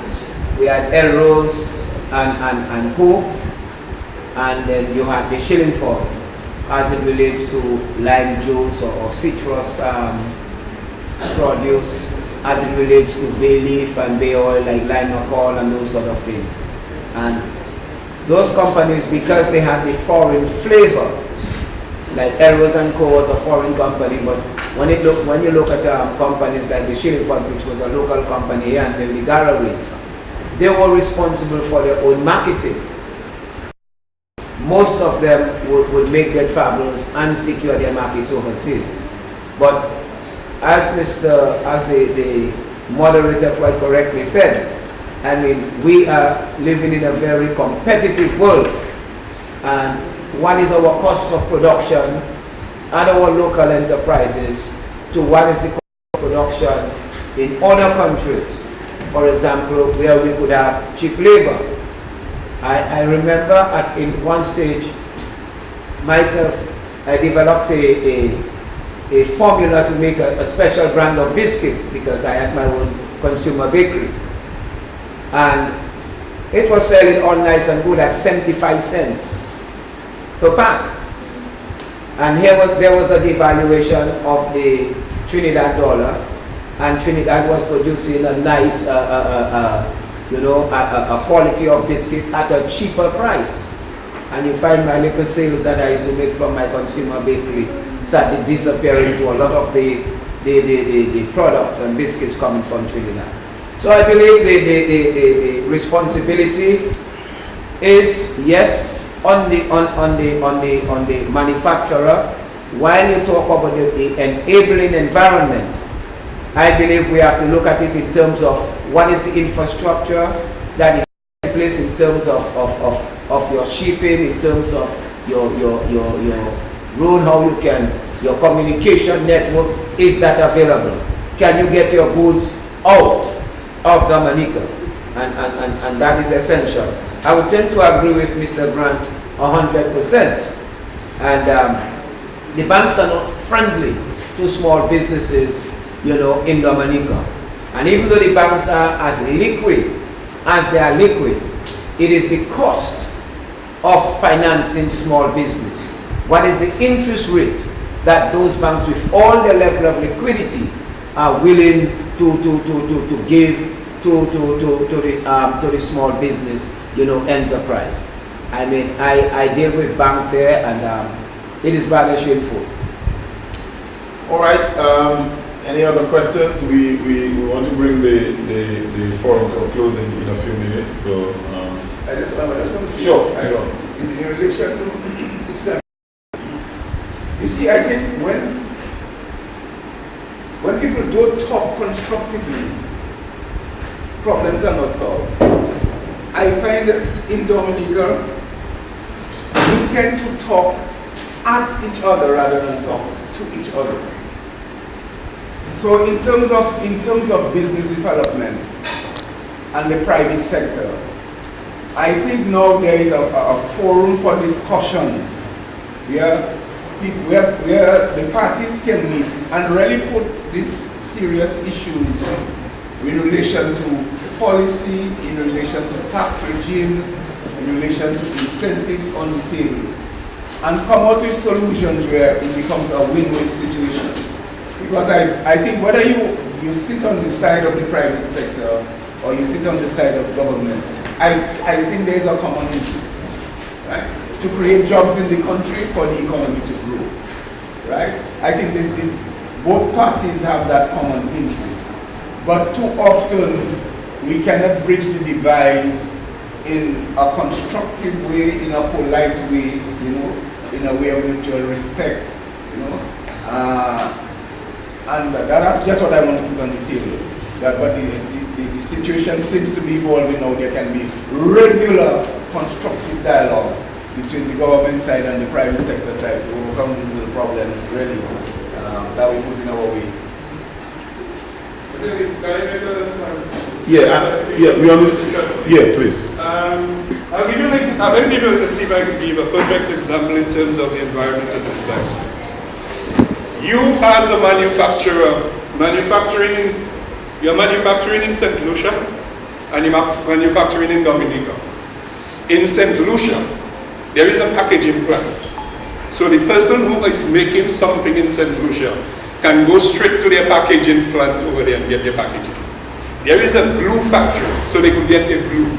We had Elrose and Co. And then you had the Shilling Fords as it relates to lime juice or citrus produce, as it relates to bay leaf and bay oil like lime alcohol and those sort of things. And those companies, because they had the foreign flavor, like Elrose and Co. was a foreign company, but when you look at companies like the Shilling Fords, which was a local company here, and then the Garaways, they were responsible for their own marketing. Most of them would make their travels and secure their markets overseas. But as the moderator quite correctly said, I mean, we are living in a very competitive world. And what is our cost of production and our local enterprises to what is the cost of production in other countries? For example, where we could have cheap labor. I remember in one stage, myself, I developed a formula to make a special brand of biscuit because I had my own consumer bakery. And it was selling all nice and good at 75 cents per pack. And there was a devaluation of the Trinidad dollar. And Trinidad was producing a nice, a quality of biscuit at a cheaper price. And you find my little sales that I used to make from my consumer bakery started disappearing to a lot of the products and biscuits coming from Trinidad. So I believe the responsibility is, yes, on the manufacturer, while you talk about the enabling environment, I believe we have to look at it in terms of what is the infrastructure that is in place in terms of your shipping, in terms of your road, how you can, your communication network, is that available? Can you get your goods out of Dominica? And that is essential. I would tend to agree with Mr. Grant 100%. And the banks are not friendly to small businesses, you know, in Dominica. And even though the banks are as liquid as they are liquid, it is the cost of financing small business. What is the interest rate that those banks, with all their level of liquidity, are willing to give to the small business, you know, enterprise? I mean, I deal with banks here, and it is rather shameful. All right. Any other questions? We want to bring the forum to a close in a few minutes. So I just want to say, sure. In relation to this, you see, I think when people don't talk constructively, problems are not solved. I find that in Dominica, we tend to talk at each other rather than talk to each other. So in terms of business development and the private sector, I think now there is a forum for discussion where the parties can meet and really put these serious issues in relation to policy, in relation to tax regimes, in relation to incentives on the table, and come out with solutions where it becomes a win-win situation. Because I think whether you sit on the side of the private sector or you sit on the side of government, I think there is a common interest, right? To create jobs in the country for the economy to grow, right? I think both parties have that common interest. But too often, we cannot bridge the divides in a constructive way, in a polite way, you know, in a way of mutual respect, you know. And that's just what I want to put on the table. But the situation seems to be evolving now. There can be regular constructive dialogue between the government side and the private sector side to overcome these little problems, really, that we put in our way. Please. Let's see if I can give a perfect example in terms of the environmental side. You as a manufacturer, you're manufacturing in St. Lucia and you're manufacturing in Dominica. In St. Lucia, there is a packaging plant. So the person who is making something in St. Lucia can go straight to their packaging plant over there and get their packaging. There is a glue factory, so they could get their glue.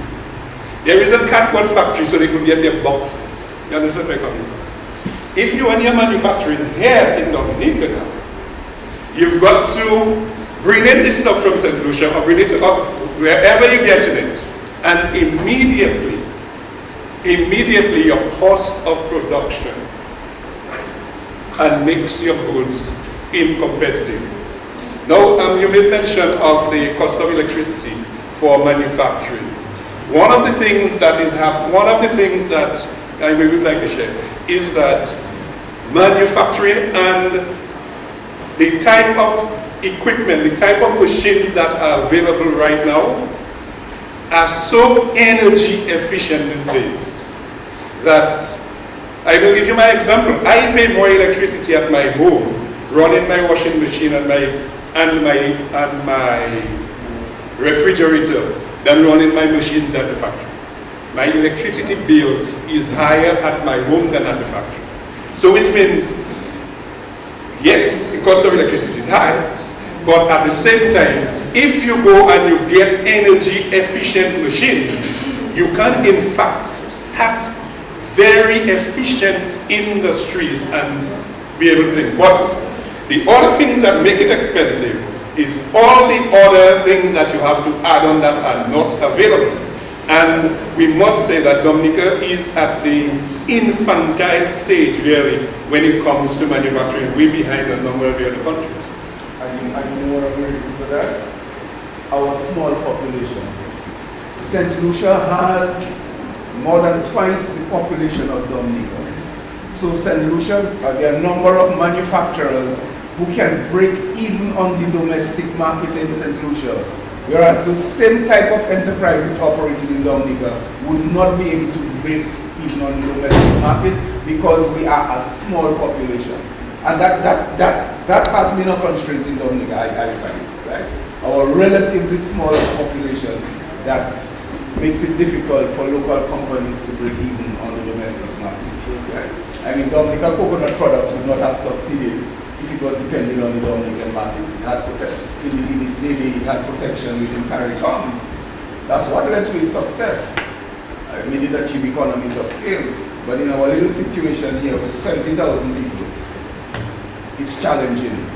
There is a cardboard factory, so they could get their boxes. You understand where I'm coming from? If you are manufacturing here in Dominica now, you've got to bring in this stuff from St. Lucia or bring it up wherever you're getting it, and immediately your cost of production and makes your goods uncompetitive. Now, you made mention of the cost of electricity for manufacturing. One of the things that I would like to share is that manufacturing and the type of equipment, the type of machines that are available right now are so energy efficient these days that I will give you my example. I pay more electricity at my home running my washing machine and my refrigerator than running my machines at the factory. My electricity bill is higher at my home than at the factory. So which means, yes, the cost of electricity is high, but at the same time, if you go and you get energy efficient machines, you can in fact start very efficient industries and be able to think. But the other things that make it expensive is all the other things that you have to add on that are not available. And we must say that Dominica is at the infantile stage, really, when it comes to manufacturing, way behind a number of the other countries. I know one of the reasons for that. Our small population. St. Lucia has more than twice the population of Dominica. So St. Lucia's, there are a number of manufacturers who can break even on the domestic market in St. Lucia, whereas those same type of enterprises operating in Dominica would not be able to break even on the domestic market because we are a small population. And that has been a constraint in Dominica, I find, right? Our relatively small population that makes it difficult for local companies to break even on the domestic market. Right? I mean, Dominica coconut products would not have succeeded if it was depending on the Dominican market. It had in its heyday, it had protection within CARICOM. That's what led to its success. I mean, it achieved economies of scale. But in our little situation here with 70,000 people, it's challenging.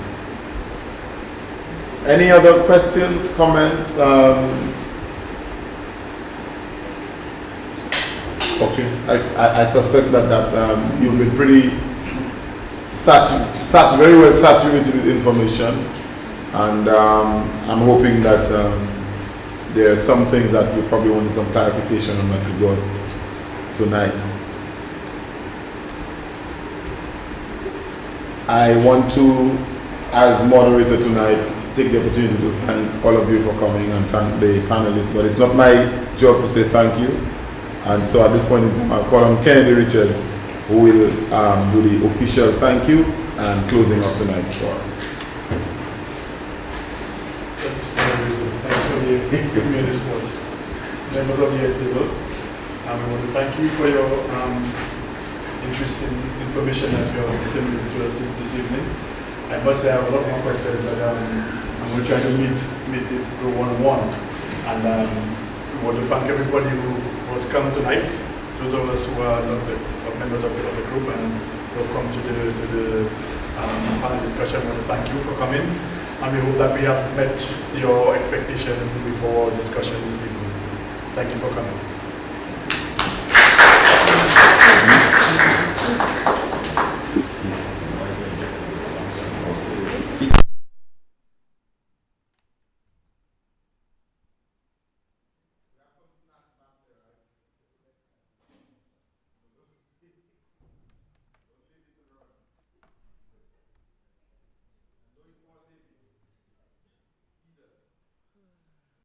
Any other questions, comments? Okay, I suspect that you've been pretty very well saturated with information, and I'm hoping that there are some things that you probably wanted some clarification on that we got tonight. I want to, as moderator tonight, take the opportunity to thank all of you for coming and thank the panelists, but it's not my job to say thank you. And so at this point in time, I'll call on Kennedy Richards, who will do the official thank you and closing of tonight's forum. Thanks for giving me this spot. Members of the table, I want to thank you for your interesting information that you have disseminated to us this evening. I must say I have a lot more questions that I'm going to try to meet the one-on-one. And I want to thank everybody who has come tonight, those of us who are not members of the group and who have come to the panel discussion. I want to thank you for coming, and we hope that we have met your expectation before discussion this evening. Thank you for coming.